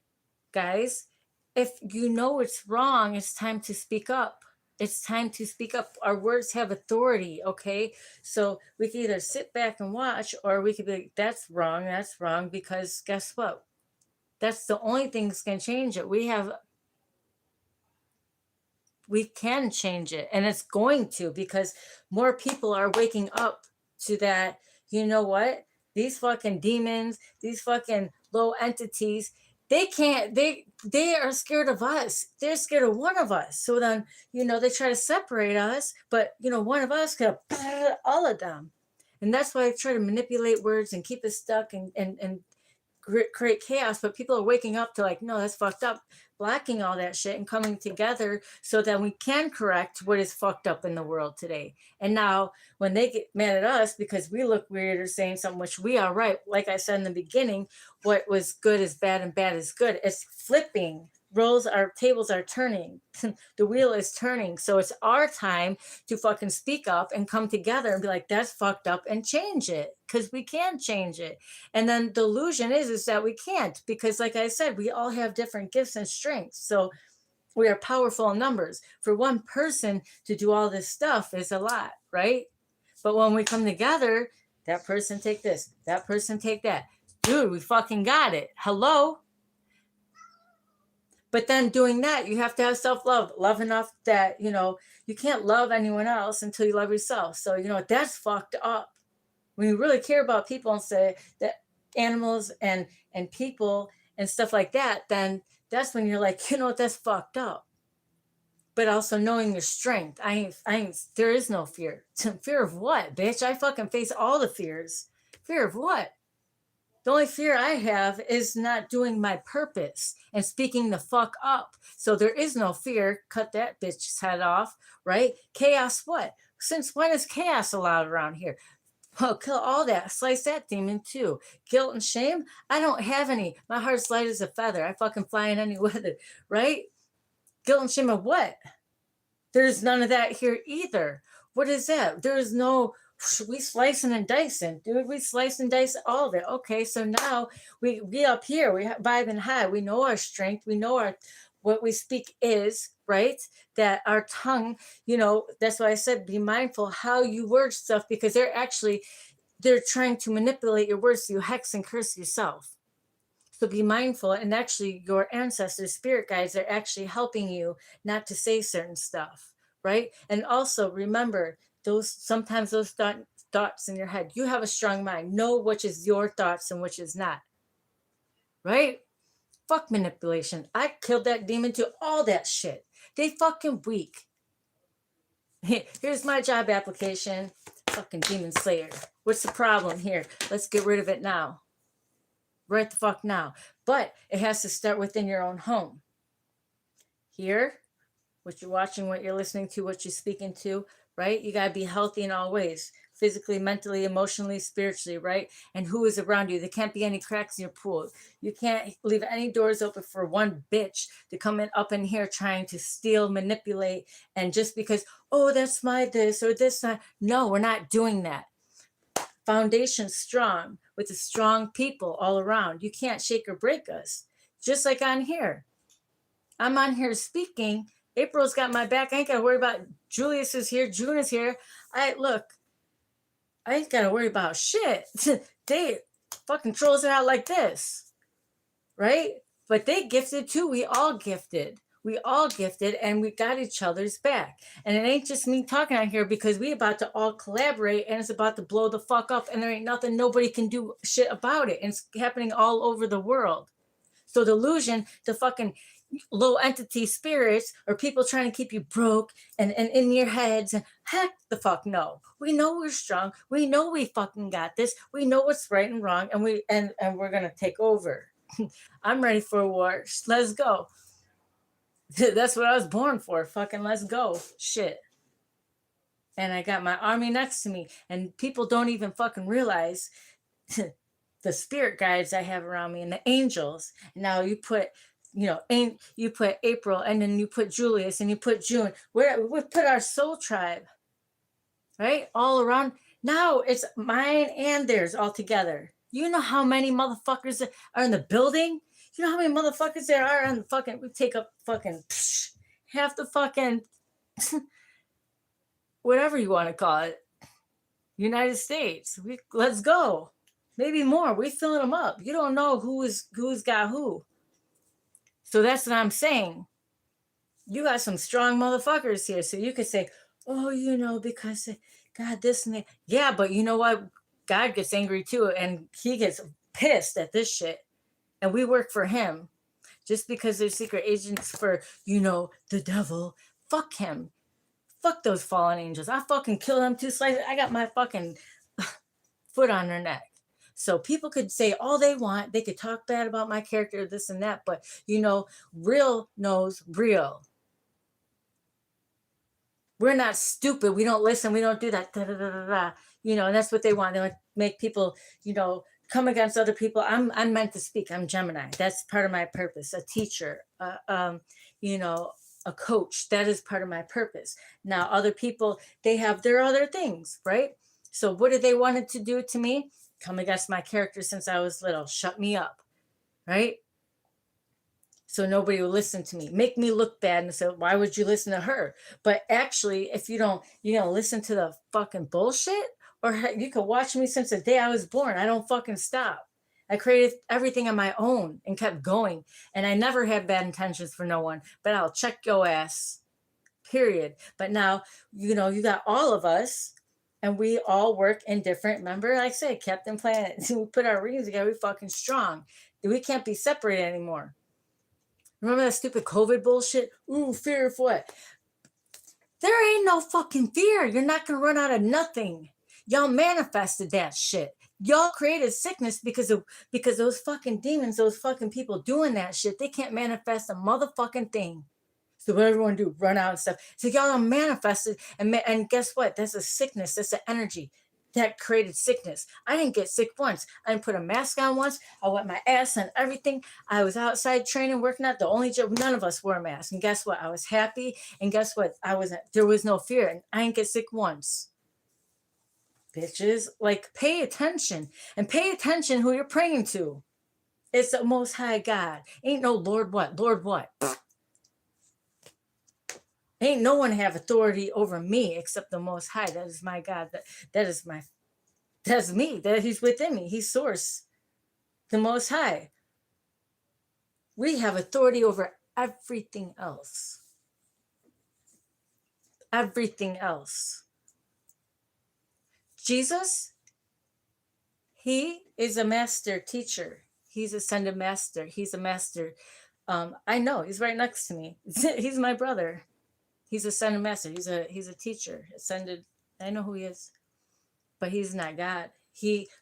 guys. If you know it's wrong, it's time to speak up. It's time to speak up. Our words have authority, okay? So we can either sit back and watch, or we could be like, that's wrong, because guess what? That's the only thing that's going to change it. We can change it, and it's going to, because more people are waking up to that. You know what? These fucking demons, these fucking low entities, they can't, they are scared of us. They're scared of one of us. So then, they try to separate us, but one of us could all of them. And that's why I try to manipulate words and keep us stuck and create chaos. But people are waking up to like, no, that's fucked up, blocking all that shit and coming together so that we can correct what is fucked up in the world today. And now when they get mad at us because we look weird or saying something, which we are right, like I said in the beginning, what was good is bad and bad is good. It's flipping. Tables are turning. The wheel is turning. So it's our time to fucking speak up and come together and be like, that's fucked up, and change it, because we can change it. And then the illusion is that we can't, because like I said, we all have different gifts and strengths. So we are powerful in numbers. For one person to do all this stuff is a lot, right? But when we come together, that person take this, that person take that. Dude, we fucking got it. Hello? But then doing that, you have to have self-love, love enough that, you can't love anyone else until you love yourself. So, that's fucked up. When you really care about people and say that animals and people and stuff like that, then that's when you're like, that's fucked up. But also knowing your strength. There is no fear. Fear of what, bitch? I fucking face all the fears. Fear of what? The only fear I have is not doing my purpose and speaking the fuck up. So there is no fear. Cut that bitch's head off, right? Chaos what? Since when is chaos allowed around here? Oh, kill all that. Slice that demon too. Guilt and shame? I don't have any. My heart's light as a feather. I fucking fly in any weather, right? Guilt and shame of what? There's none of that here either. What is that? There is no... We slicing and dicing, dude. We slice and dice all of it. Okay, so now we up here, we vibing high. We know our strength. We know what we speak is, right? That our tongue, that's why I said be mindful how you word stuff, because they're trying to manipulate your words so you hex and curse yourself. So be mindful, and actually your ancestors, spirit guides, are actually helping you not to say certain stuff, right? And also remember, sometimes those thoughts in your head, you have a strong mind. Know which is your thoughts and which is not. Right? Fuck manipulation. I killed that demon to all that shit. They fucking weak. Here's my job application. Fucking demon slayer. What's the problem here? Let's get rid of it now. Right the fuck now. But it has to start within your own home. Here, what you're watching, what you're listening to, what you're speaking to, right? You got to be healthy in all ways, physically, mentally, emotionally, spiritually, right? And who is around you? There can't be any cracks in your pool. You can't leave any doors open for one bitch to come up in here trying to steal, manipulate, and just because, oh, that's my this or this. Not. No, we're not doing that. Foundation strong with the strong people all around. You can't shake or break us. Just like on here. I'm on here speaking. April's got my back. I ain't got to worry about Julius is here. June is here. I ain't got to worry about shit. They fucking trolls it out like this. Right? But they gifted too. We all gifted. We all gifted and we got each other's back. And it ain't just me talking out here because we about to all collaborate and it's about to blow the fuck up and there ain't nothing nobody can do shit about it. And it's happening all over the world. So the illusion, the fucking low entity spirits or people trying to keep you broke and in your heads and heck the fuck no. We know we're strong. We know we fucking got this. We know what's right and wrong and we're gonna take over. I'm ready for a war. Let's go. That's what I was born for. Fucking let's go. Shit. And I got my army next to me. And people don't even fucking realize the spirit guides I have around me and the angels. Now you put, you put April and then you put Julius and you put June. We put our soul tribe, right? All around. Now it's mine and theirs all together. You know how many motherfuckers are in the building? You know how many motherfuckers there are on the fucking, we take up fucking half the fucking, whatever you want to call it, United States. Let's go. Maybe more. We filling them up. You don't know who's got who. So that's what I'm saying. You got some strong motherfuckers here. So you could say, oh, because God, this and that. Yeah, but you know what? God gets angry too. And he gets pissed at this shit. And we work for him. Just because they're secret agents for, the devil. Fuck him. Fuck those fallen angels. I fucking kill them 2 slices. I got my fucking foot on their neck. So people could say all they want. They could talk bad about my character, this and that. But, real knows real. We're not stupid. We don't listen. We don't do that. Da, da, da, da, da. And that's what they want. They want to make people, come against other people. I'm meant to speak. I'm Gemini. That's part of my purpose. A teacher, a coach. That is part of my purpose. Now, other people, they have their other things, right? So what did they wanted to do to me? Come against my character since I was little. Shut me up, right? So nobody will listen to me. Make me look bad and say, why would you listen to her? But actually, if you don't, listen to the fucking bullshit, or you could watch me since the day I was born. I don't fucking stop. I created everything on my own and kept going. And I never had bad intentions for no one, but I'll check your ass, period. But now, you got all of us and we all work in different, remember, like I said, Captain Planet, we put our rings together, we fucking strong. We can't be separated anymore. Remember that stupid COVID bullshit? Ooh, fear of what? There ain't no fucking fear. You're not going to run out of nothing. Y'all manifested that shit. Y'all created sickness because those fucking demons, those fucking people doing that shit, they can't manifest a motherfucking thing. So what everyone do? Run out and stuff. So y'all manifested, and guess what? That's a sickness. That's an energy that created sickness. I didn't get sick once. I didn't put a mask on once. I wet my ass and everything. I was outside training, working out. The only job, none of us wore a mask. And guess what? I was happy. And guess what? There was no fear. And I didn't get sick once. Bitches, pay attention. And pay attention who you're praying to. It's the Most High God. Ain't no Lord what? Lord what? Ain't no one have authority over me except the Most High. That is my God. That's me. That He's within me. He's source. The Most High. We have authority over everything else. Everything else. Jesus, He is a master teacher. He's ascended master. He's a master. I know. He's right next to me. He's my brother. He's ascended master. He's a teacher. Ascended. I know who he is. But he's not God.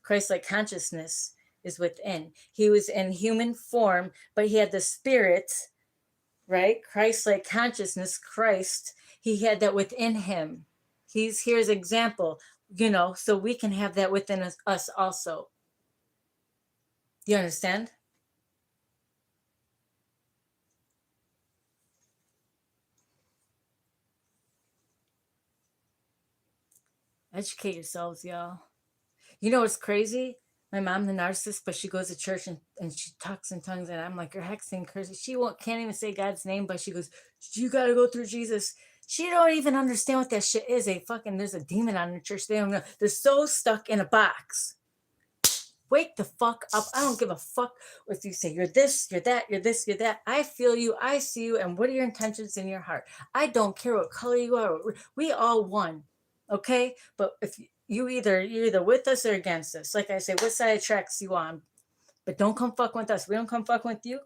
Christ-like consciousness is within. He was in human form, but he had the spirit, right? Christ-like consciousness, Christ. He had that within him. Here's an example, so we can have that within us also. Do you understand? Educate yourselves, y'all. You know what's crazy? My mom, the narcissist, but she goes to church and she talks in tongues, and I'm like, you're hexing, cursing. She can't even say God's name, but she goes, you got to go through Jesus. She don't even understand what that shit is. There's a demon on the church. They don't know. They're so stuck in a box. Wake the fuck up. I don't give a fuck if you say you're this, you're that, you're this, you're that. I feel you. I see you. And what are your intentions in your heart? I don't care what color you are. We all one. Okay? But if you're either with us or against us. Like I say, what side of tracks you on? But don't come fuck with us. We don't come fucking with you.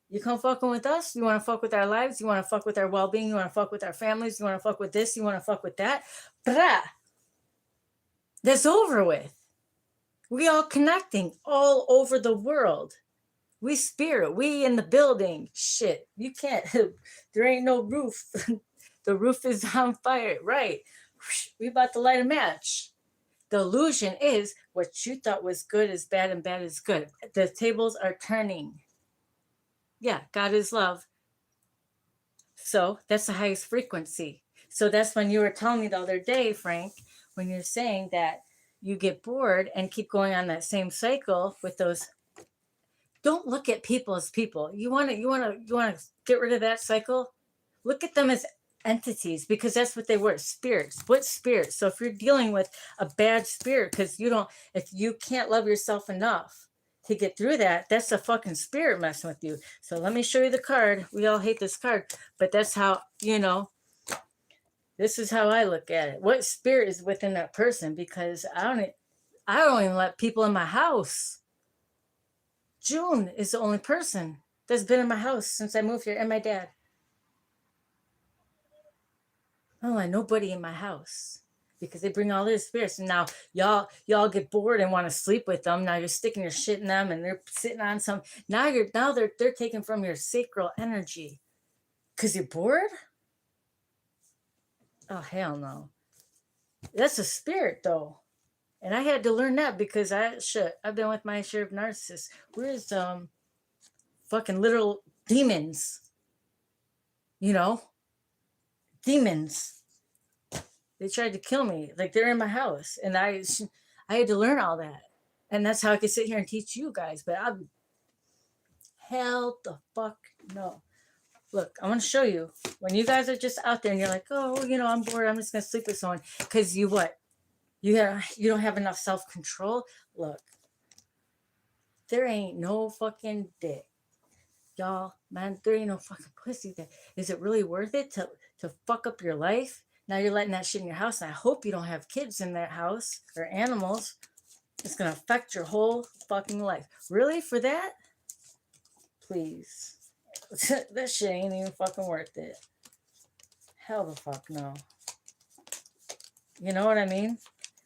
You come fucking with us. You want to fuck with our lives. You want to fuck with our well-being. You want to fuck with our families. You want to fuck with this. You want to fuck with that. Brah. That's over with. We all connecting all over the world. We spirit. We in the building. Shit. You can't. There ain't no roof. The roof is on fire. Right. We about to light a match. The illusion is what you thought was good is bad and bad is good. The tables are turning. Yeah, God is love. So that's the highest frequency. So that's when you were telling me the other day, Frank, when you're saying that you get bored and keep going on that same cycle with those. Don't look at people as people. You want to get rid of that cycle. Look at them as entities, because that's what they were, spirits. What spirits? So if you're dealing with a bad spirit because if you can't love yourself enough to get through that, that's a fucking spirit messing with you. So let me show you the card. We all hate this card, but that's how, this is how I look at it. What spirit is within that person? Because I don't even let people in my house. June is the only person that's been in my house since I moved here, and my dad. I don't let nobody in my house because they bring all their spirits. And now y'all get bored and want to sleep with them. Now you're sticking your shit in them and they're sitting on some. Now they're taking from your sacral energy because you're bored. Oh hell no. That's a spirit though. And I had to learn that because I've been with my share of narcissists. Where's fucking literal demons? Demons. They tried to kill me. Like they're in my house. And I had to learn all that. And that's how I could sit here and teach you guys. But hell the fuck no. Look, I want to show you. When you guys are just out there and you're like, oh, I'm bored. I'm just going to sleep with someone. Because you don't have enough self-control. Look, there ain't no fucking dick. Y'all, man, there ain't no fucking pussy there. Is it really worth it to fuck up your life? Now you're letting that shit in your house, and I hope you don't have kids in that house or animals. It's going to affect your whole fucking life. Really? For that? Please. That shit ain't even fucking worth it. Hell the fuck no. You know what I mean?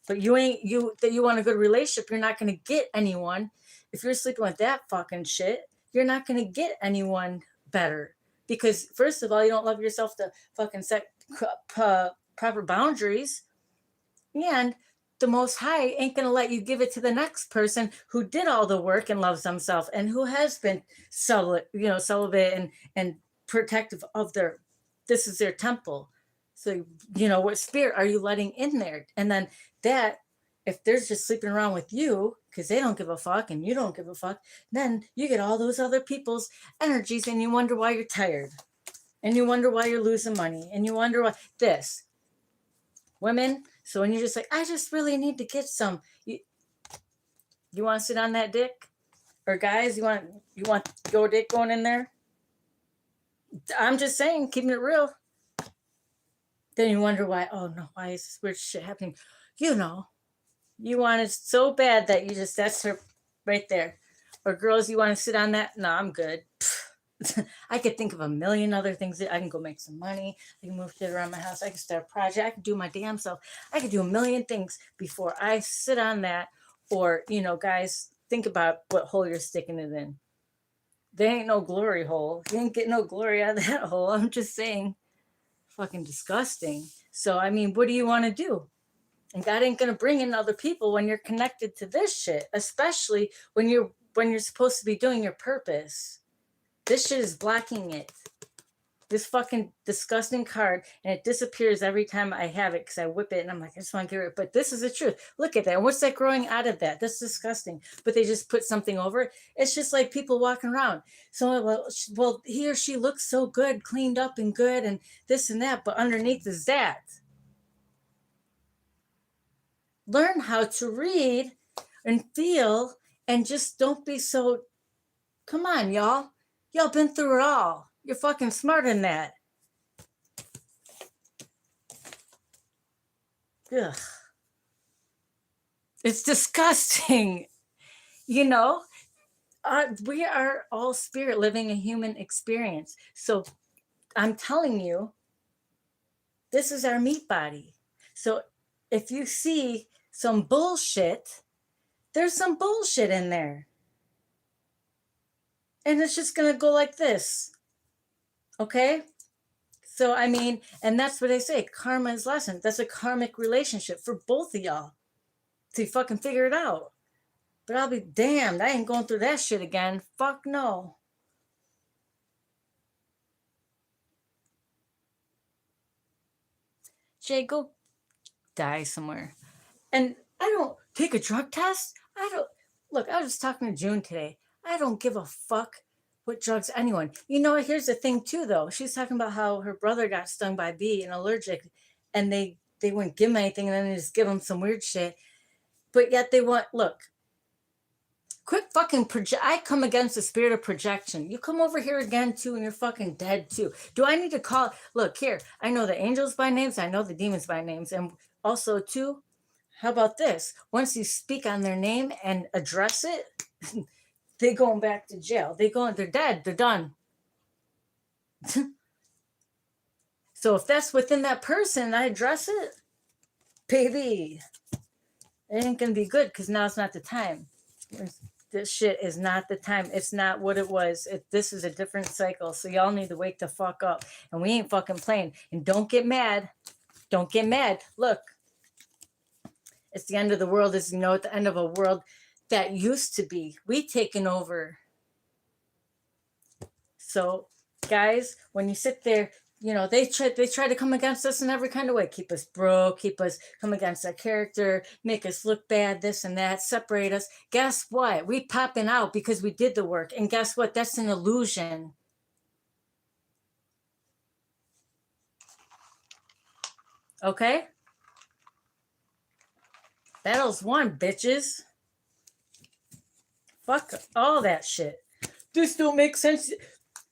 But you want a good relationship, you're not going to get anyone. If you're sleeping with that fucking shit, you're not going to get anyone better. Because first of all, you don't love yourself to fucking set proper boundaries. And the Most High ain't going to let you give it to the next person who did all the work and loves themselves and who has been celibate and protective of this is their temple. So, what spirit are you letting in there? And then if they're just sleeping around with you because they don't give a fuck and you don't give a fuck, then you get all those other people's energies and you wonder why you're tired. And you wonder why you're losing money. And you wonder why this. Women, so when you're just like, I just really need to get some. You want to sit on that dick? Or guys, you want your dick going in there? I'm just saying, keeping it real. Then you wonder why, oh no, why is this weird shit happening? You want it so bad that that's her right there. Or girls, you want to sit on that? No, I'm good. I could think of a million other things. That I can go make some money. I can move shit around my house. I can start a project. I can do my damn self. I could do a million things before I sit on that. Or, guys, think about what hole you're sticking it in. There ain't no glory hole. You ain't getting no glory out of that hole. I'm just saying, fucking disgusting. So, I mean, what do you want to do? And God ain't going to bring in other people when you're connected to this shit, especially when you're supposed to be doing your purpose. This shit is blocking it. This fucking disgusting card, and it disappears every time I have it because I whip it and I'm like, I just want to get rid of it. But this is the truth. Look at that. And what's that growing out of that? That's disgusting. But they just put something over it. It's just like people walking around. So, well, he or she looks so good, cleaned up and good, and this and that. But underneath is that. Learn how to read and feel And just don't be so, come on, y'all. Y'all been through it all. You're fucking smarter than that. Ugh. It's disgusting. You know, we are all spirit living a human experience. So I'm telling you, this is our meat body. So if you see some bullshit, there's some bullshit in there. And it's just going to go like this. Okay? So, I mean, and that's what they say, karma is lesson. That's a karmic relationship for both of y'all to fucking figure it out. But I'll be damned, I ain't going through that shit again. Fuck no. Jay, go die somewhere. And I don't take a drug test. I don't look. I was just talking to June today. I don't give a fuck what drugs anyone. You know, here's the thing too, though. She's talking about how her brother got stung by a bee and allergic, and they wouldn't give him anything, and then they just give him some weird shit. But yet they want look. Quit fucking project. I come against the spirit of projection. You come over here again too, and you're fucking dead too. Do I need to call? Look here. I know the angels by names. I know the demons by names, and also too. How about this? Once you speak on their name and address it, they going back to jail. They're dead. They're done. So if that's within that person, I address it, baby, it ain't gonna be good because now it's not the time. This shit is not the time. It's not what it was. This is a different cycle. So y'all need to wake the fuck up. And we ain't fucking playing. And don't get mad. Don't get mad. Look, it's the end of the world, as you know, at the end of a world that used to be. We taken over. So, guys, when you sit there, you know, they try to come against us in every kind of way. Keep us broke, keep us come against our character, make us look bad, this and that, separate us. Guess what? We popping out because we did the work. And guess what? That's an illusion. Okay? Battle's won, bitches. Fuck all that shit. This don't make sense.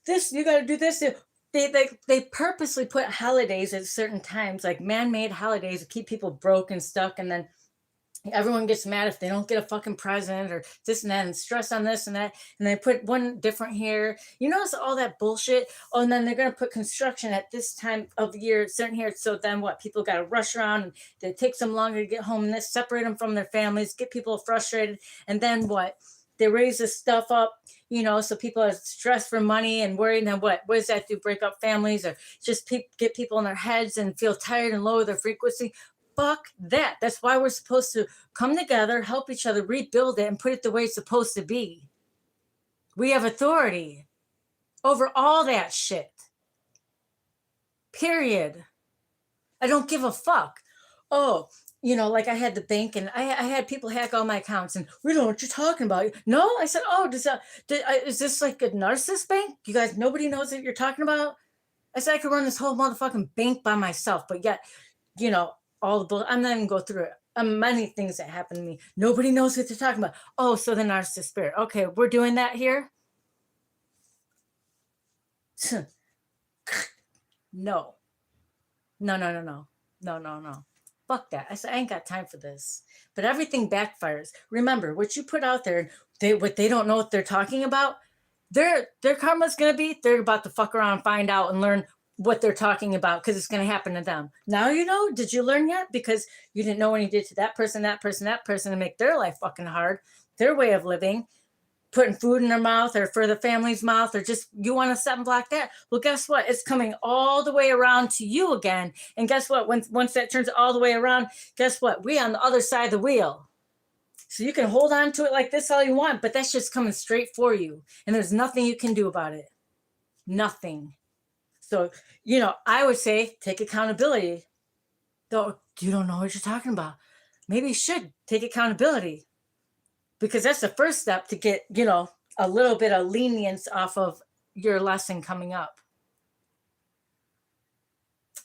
This, you gotta do this. They purposely put holidays at certain times, like man-made holidays to keep people broke and stuck, and then everyone gets mad if they don't get a fucking present or this and that and stress on this and that, and they put one different here. You notice all that bullshit? Oh, and then they're going to put construction at this time of the year, certain here. So then what? People got to rush around and it takes them longer to get home, and this separate them from their families, get people frustrated. And then what? They raise this stuff up, you know, so people are stressed for money and worried. And what does that do? Break up families or just get people in their heads and feel tired and lower their frequency? Fuck that. That's why we're supposed to come together, help each other, rebuild it, and put it the way it's supposed to be. We have authority over all that shit. Period. I don't give a fuck. Oh, you know, like I had the bank and I had people hack all my accounts and we don't know what you're talking about. No, I said, oh, is this like a narcissist bank? You guys, nobody knows what you're talking about? I said I could run this whole motherfucking bank by myself, but yet, you know, all the bull. I'm not even go through it. Many things that happen to me. Nobody knows what they're talking about. Oh, so the narcissist spirit. Okay, we're doing that here. No. No. Fuck that. I said I ain't got time for this. But everything backfires. Remember, what you put out there, what they don't know what they're talking about, their karma's gonna be they're about to fuck around and find out and learn what they're talking about because it's going to happen to them. Now you know. Did you learn yet? Because you didn't know when you did to that person to make their life fucking hard, their way of living, putting food in their mouth or for the family's mouth, or just you want to set and block that. Well, guess what? It's coming all the way around to you again. And guess what? Once that turns all the way around, guess what? We on the other side of the wheel. So you can hold on to it like this all you want, but that's just coming straight for you. And there's nothing you can do about it. Nothing. So, you know, I would say take accountability. Though you don't know what you're talking about. Maybe you should take accountability. Because that's the first step to get, you know, a little bit of lenience off of your lesson coming up.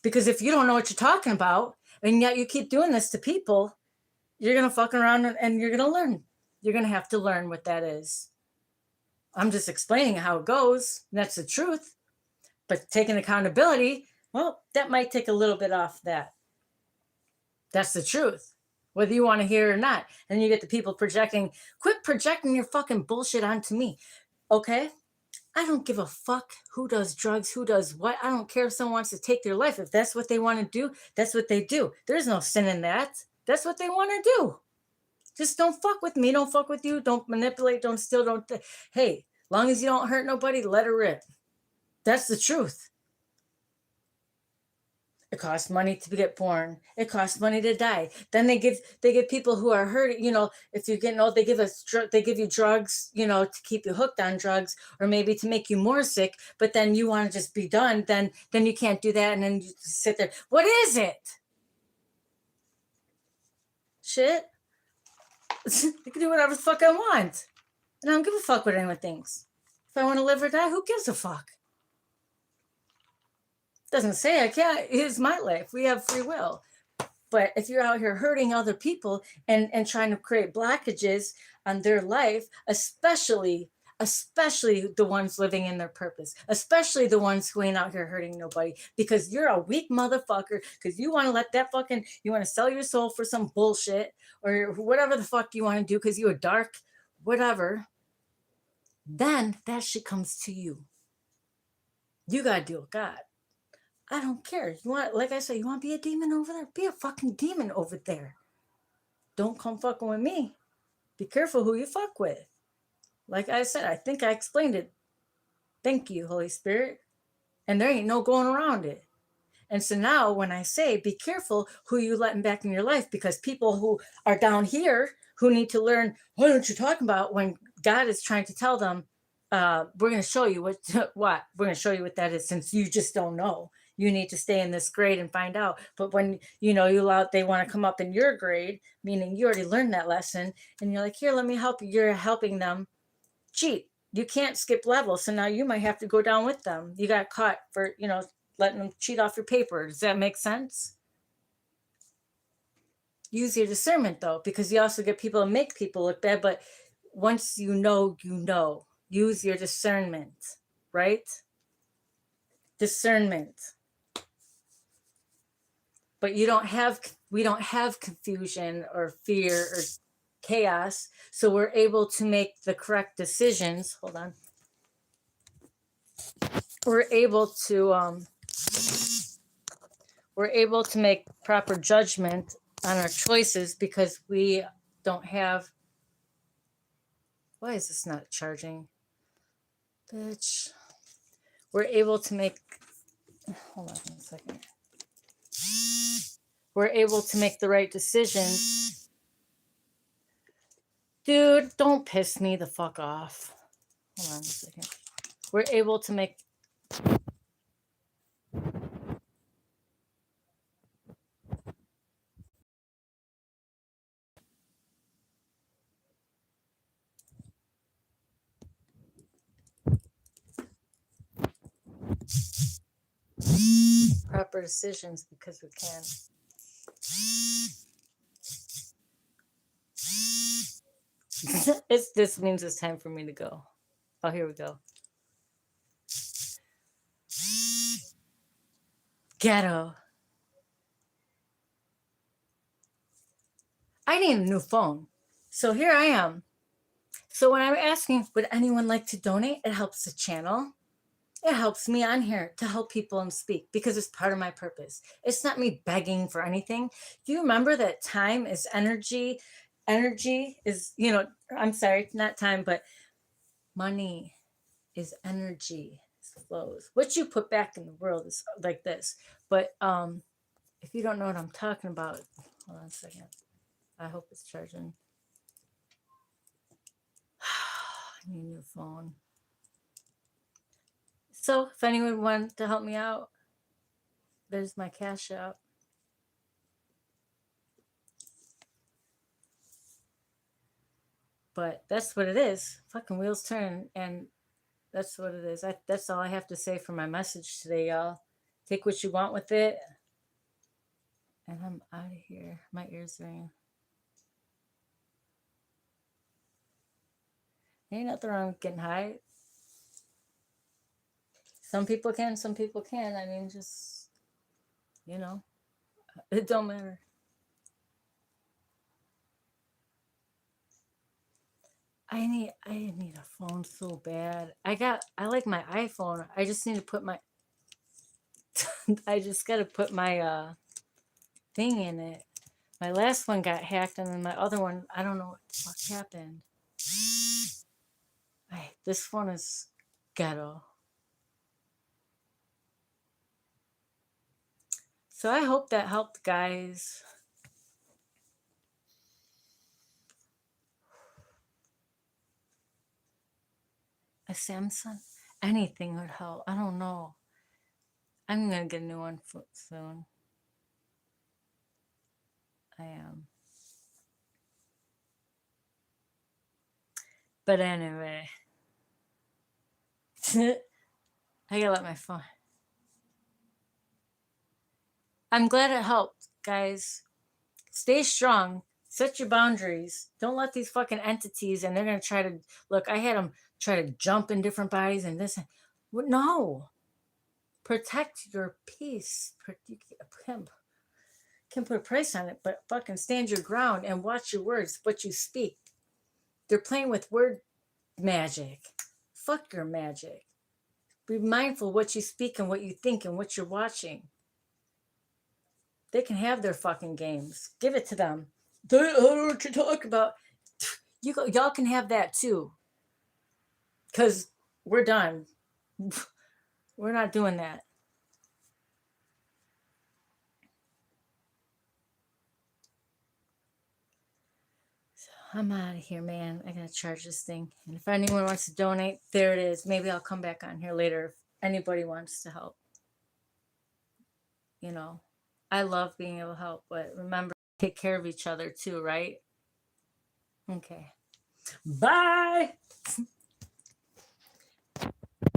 Because if you don't know what you're talking about, and yet you keep doing this to people, you're going to fuck around and you're going to learn. You're going to have to learn what that is. I'm just explaining how it goes. That's the truth. But taking accountability, well, that might take a little bit off that. That's the truth, whether you want to hear it or not. And you get the people projecting, quit projecting your fucking bullshit onto me. Okay? I don't give a fuck who does drugs, who does what. I don't care if someone wants to take their life. If that's what they want to do, that's what they do. There's no sin in that. That's what they want to do. Just don't fuck with me. Don't fuck with you. Don't manipulate. Don't steal. Don't. Hey, long as you don't hurt nobody, let it rip. That's the truth. It costs money to get born. It costs money to die. Then they give people who are hurting. If you're getting old, they give you drugs. To keep you hooked on drugs, or maybe to make you more sick. But then you want to just be done. Then you can't do that, and then you sit there. What is it? Shit. I can do whatever the fuck I want, and I don't give a fuck what anyone thinks. If I want to live or die, who gives a fuck? Doesn't say I can't. It's my life. We have free will. But if you're out here hurting other people and trying to create blockages on their life, especially the ones living in their purpose, especially the ones who ain't out here hurting nobody, because you're a weak motherfucker, because you want to you want to sell your soul for some bullshit or whatever the fuck you want to do, because you're dark, whatever, then that shit comes to you. You got to deal with God. I don't care. You want, like I said, you want to be a demon over there? Be a fucking demon over there. Don't come fucking with me. Be careful who you fuck with. Like I said, I think I explained it. Thank you, Holy Spirit. And there ain't no going around it. And so now when I say be careful who you letting back in your life, because people who are down here who need to learn, what aren't you talking about, when God is trying to tell them, we're going to show you what. We're going to show you what that is, since you just don't know. You need to stay in this grade and find out. But when they want to come up in your grade, meaning you already learned that lesson, and you're like, here, let me help you. You're helping them cheat. You can't skip levels. So now you might have to go down with them. You got caught for, letting them cheat off your paper. Does that make sense? Use your discernment, though, because you also get people and make people look bad. But once you know, use your discernment, right? Discernment. But we don't have confusion or fear or chaos, so we're able to make the correct decisions. Hold on. We're able to make proper judgment on our choices, because we don't have. Why is this not charging? Bitch. We're able to make. Hold on a second. We're able to make the right decisions. Dude, don't piss me the fuck off. Hold on a second. We're able to make. Proper decisions because we can. This means it's time for me to go. Oh, here we go. Ghetto. I need a new phone. So here I am. So when I'm asking, would anyone like to donate? It helps the channel. It helps me on here to help people and speak, because it's part of my purpose. It's not me begging for anything. Do you remember that time is energy? Energy is, I'm sorry, not time, but money is energy. It flows. What you put back in the world is like this. But if you don't know what I'm talking about, hold on a second. I hope it's charging. I need a new phone. So if anyone wants to help me out, there's my Cash App. But that's what it is. Fucking wheels turn, and that's what it is. That's all I have to say for my message today, y'all. Take what you want with it. And I'm out of here. My ears ring. Ain't nothing wrong with getting high. Some people can, some people can. I mean, just, you know, it don't matter. I need a phone so bad. I like my iPhone. I just need to put my I just gotta put my thing in it. My last one got hacked, and then my other one, I don't know what the fuck happened. This one is ghetto. So I hope that helped, guys. A Samsung, anything would help. I don't know. I'm gonna get a new one soon. I am. But anyway, I gotta let my phone. I'm glad it helped, guys. Stay strong. Set your boundaries. Don't let these fucking entities, and they're gonna try to look. I had them try to jump in different bodies and this. No, protect your peace. You can put a price on it, but fucking stand your ground and watch your words, what you speak. They're playing with word magic. Fuck your magic. Be mindful what you speak and what you think and what you're watching. They can have their fucking games. Give it to them. I don't know what you're talking about. Y'all can have that too. Because we're done. We're not doing that. So I'm out of here, man. I gotta charge this thing. And if anyone wants to donate, there it is. Maybe I'll come back on here later if anybody wants to help. You know, I love being able to help, but remember, take care of each other too, right? Okay. Bye.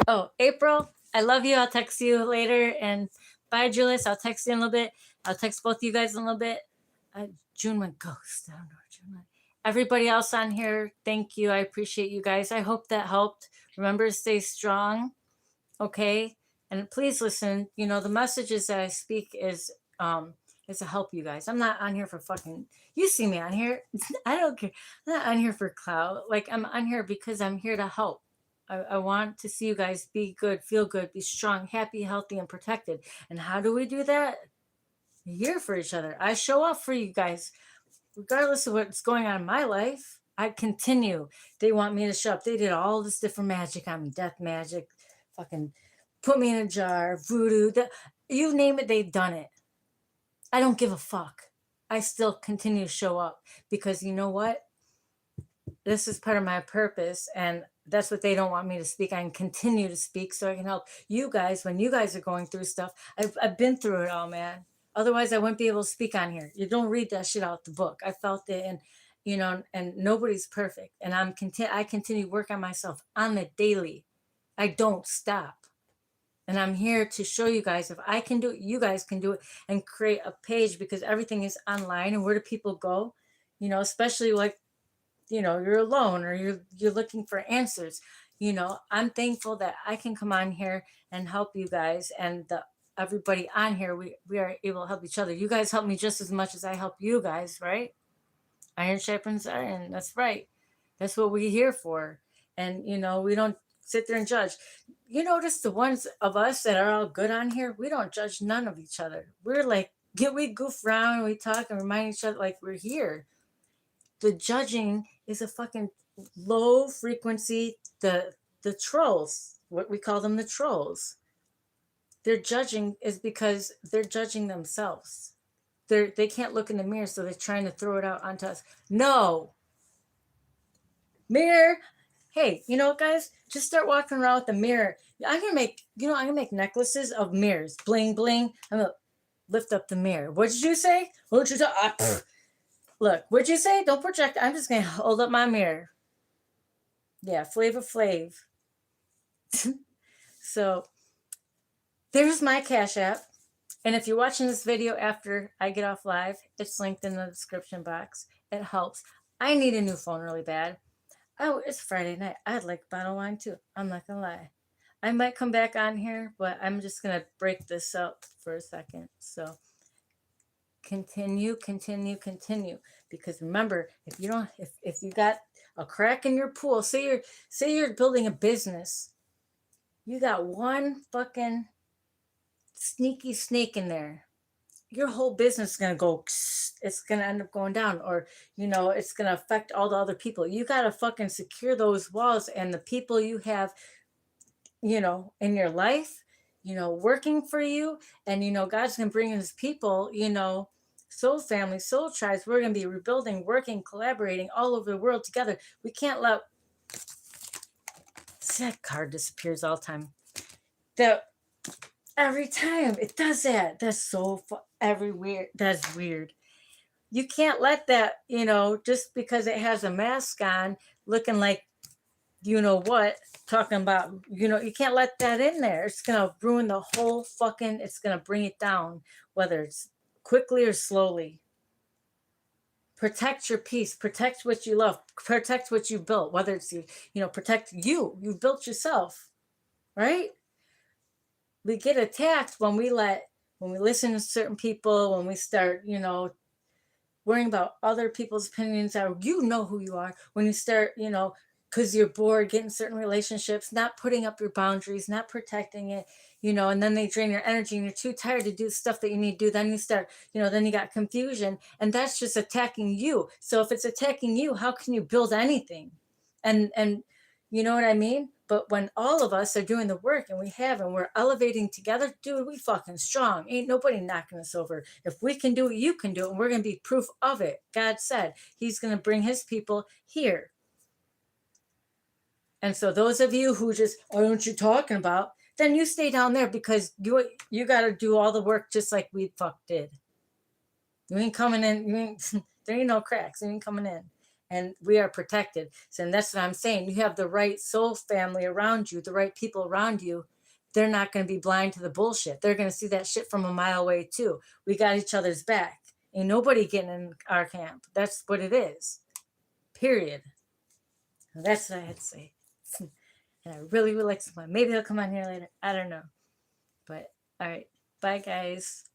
Oh, April, I love you. I'll text you later. And bye, Julius. I'll text you in a little bit. I'll text both you guys in a little bit. June went ghost. I don't know where June went. Everybody else on here, thank you. I appreciate you guys. I hope that helped. Remember to stay strong. Okay. And please listen. You know, the messages that I speak is to help you guys. I'm not on here for fucking, you see me on here. I don't care. I'm not on here for clout. Like, I'm on here because I'm here to help. I want to see you guys be good, feel good, be strong, happy, healthy, and protected. And how do we do that? You're here for each other. I show up for you guys, regardless of what's going on in my life. I continue. They want me to show up. They did all this different magic on me, death magic, fucking put me in a jar, voodoo, you name it, they've done it. I don't give a fuck. I still continue to show up because you know what? This is part of my purpose, and that's what they don't want me to speak. I can continue to speak so I can help you guys when you guys are going through stuff. I've been through it all, man. Otherwise, I wouldn't be able to speak on here. You don't read that shit out the book. I felt it, and you know, and nobody's perfect. And I continue to work on myself on the daily. I don't stop. And I'm here to show you guys if I can do it, you guys can do it, and create a page because everything is online. And where do people go? You know, especially like, you know, you're alone or you're looking for answers. You know, I'm thankful that I can come on here and help you guys, and everybody on here, we are able to help each other. You guys help me just as much as I help you guys, right? Iron sharpens iron. That's right. That's what we're here for. And you know, we don't sit there and judge. You notice the ones of us that are all good on here, we don't judge none of each other. We're like, we goof around and we talk and remind each other like we're here. The judging is a fucking low frequency. The trolls, what we call them, the trolls. Their judging is because they're judging themselves. They can't look in the mirror, so they're trying to throw it out onto us. No. Mirror. Hey, you know what, guys? Just start walking around with a mirror. I'm gonna make necklaces of mirrors. Bling bling. I'm gonna lift up the mirror. What did you say? What did you say? Look, what'd you say? Don't project. I'm just gonna hold up my mirror. Yeah, Flavor Flav. So there's my Cash App. And if you're watching this video after I get off live, it's linked in the description box. It helps. I need a new phone really bad. Oh, it's Friday night. I'd like a bottle of wine too. I'm not gonna lie. I might come back on here, but I'm just gonna break this up for a second. So continue, continue, continue. Because remember, if you don't, if you got a crack in your pool, say you're building a business, you got one fucking sneaky snake in there, your whole business is going to go, it's going to end up going down, or it's going to affect all the other people. You got to fucking secure those walls, and the people you have in your life, working for you. And God's going to bring in his people, soul family, soul tribes. We're going to be rebuilding, working, collaborating all over the world together. We can't let that card disappears all the time. The Every time it does that. That's so every weird. That's weird. You can't let that, just because it has a mask on, looking like what, talking about, you can't let that in there. It's gonna ruin the whole fucking. It's gonna bring it down, whether it's quickly or slowly. Protect your peace. Protect what you love. Protect what you built. Whether it's protect you. You built yourself, right? We get attacked when we listen to certain people, when we start, worrying about other people's opinions, or who you are, when you start, because you're bored, getting certain relationships, not putting up your boundaries, not protecting it, and then they drain your energy and you're too tired to do stuff that you need to do. Then you start, then you got confusion, and that's just attacking you. So if it's attacking you, how can you build anything? And you know what I mean? But when all of us are doing the work, and we're elevating together, dude, we fucking strong. Ain't nobody knocking us over. If we can do it, you can do it. And we're going to be proof of it. God said he's going to bring his people here. And so those of you who just, oh, what you talking about? Then you stay down there, because you got to do all the work just like we did. You ain't coming in. There ain't no cracks. You ain't coming in. And we are protected. So, and that's what I'm saying. You have the right soul family around you, the right people around you. They're not going to be blind to the bullshit. They're going to see that shit from a mile away too. We got each other's back. Ain't nobody getting in our camp. That's what it is. Period. And that's what I had to say. And I really would like someone. Maybe they'll come on here later. I don't know. But all right. Bye, guys.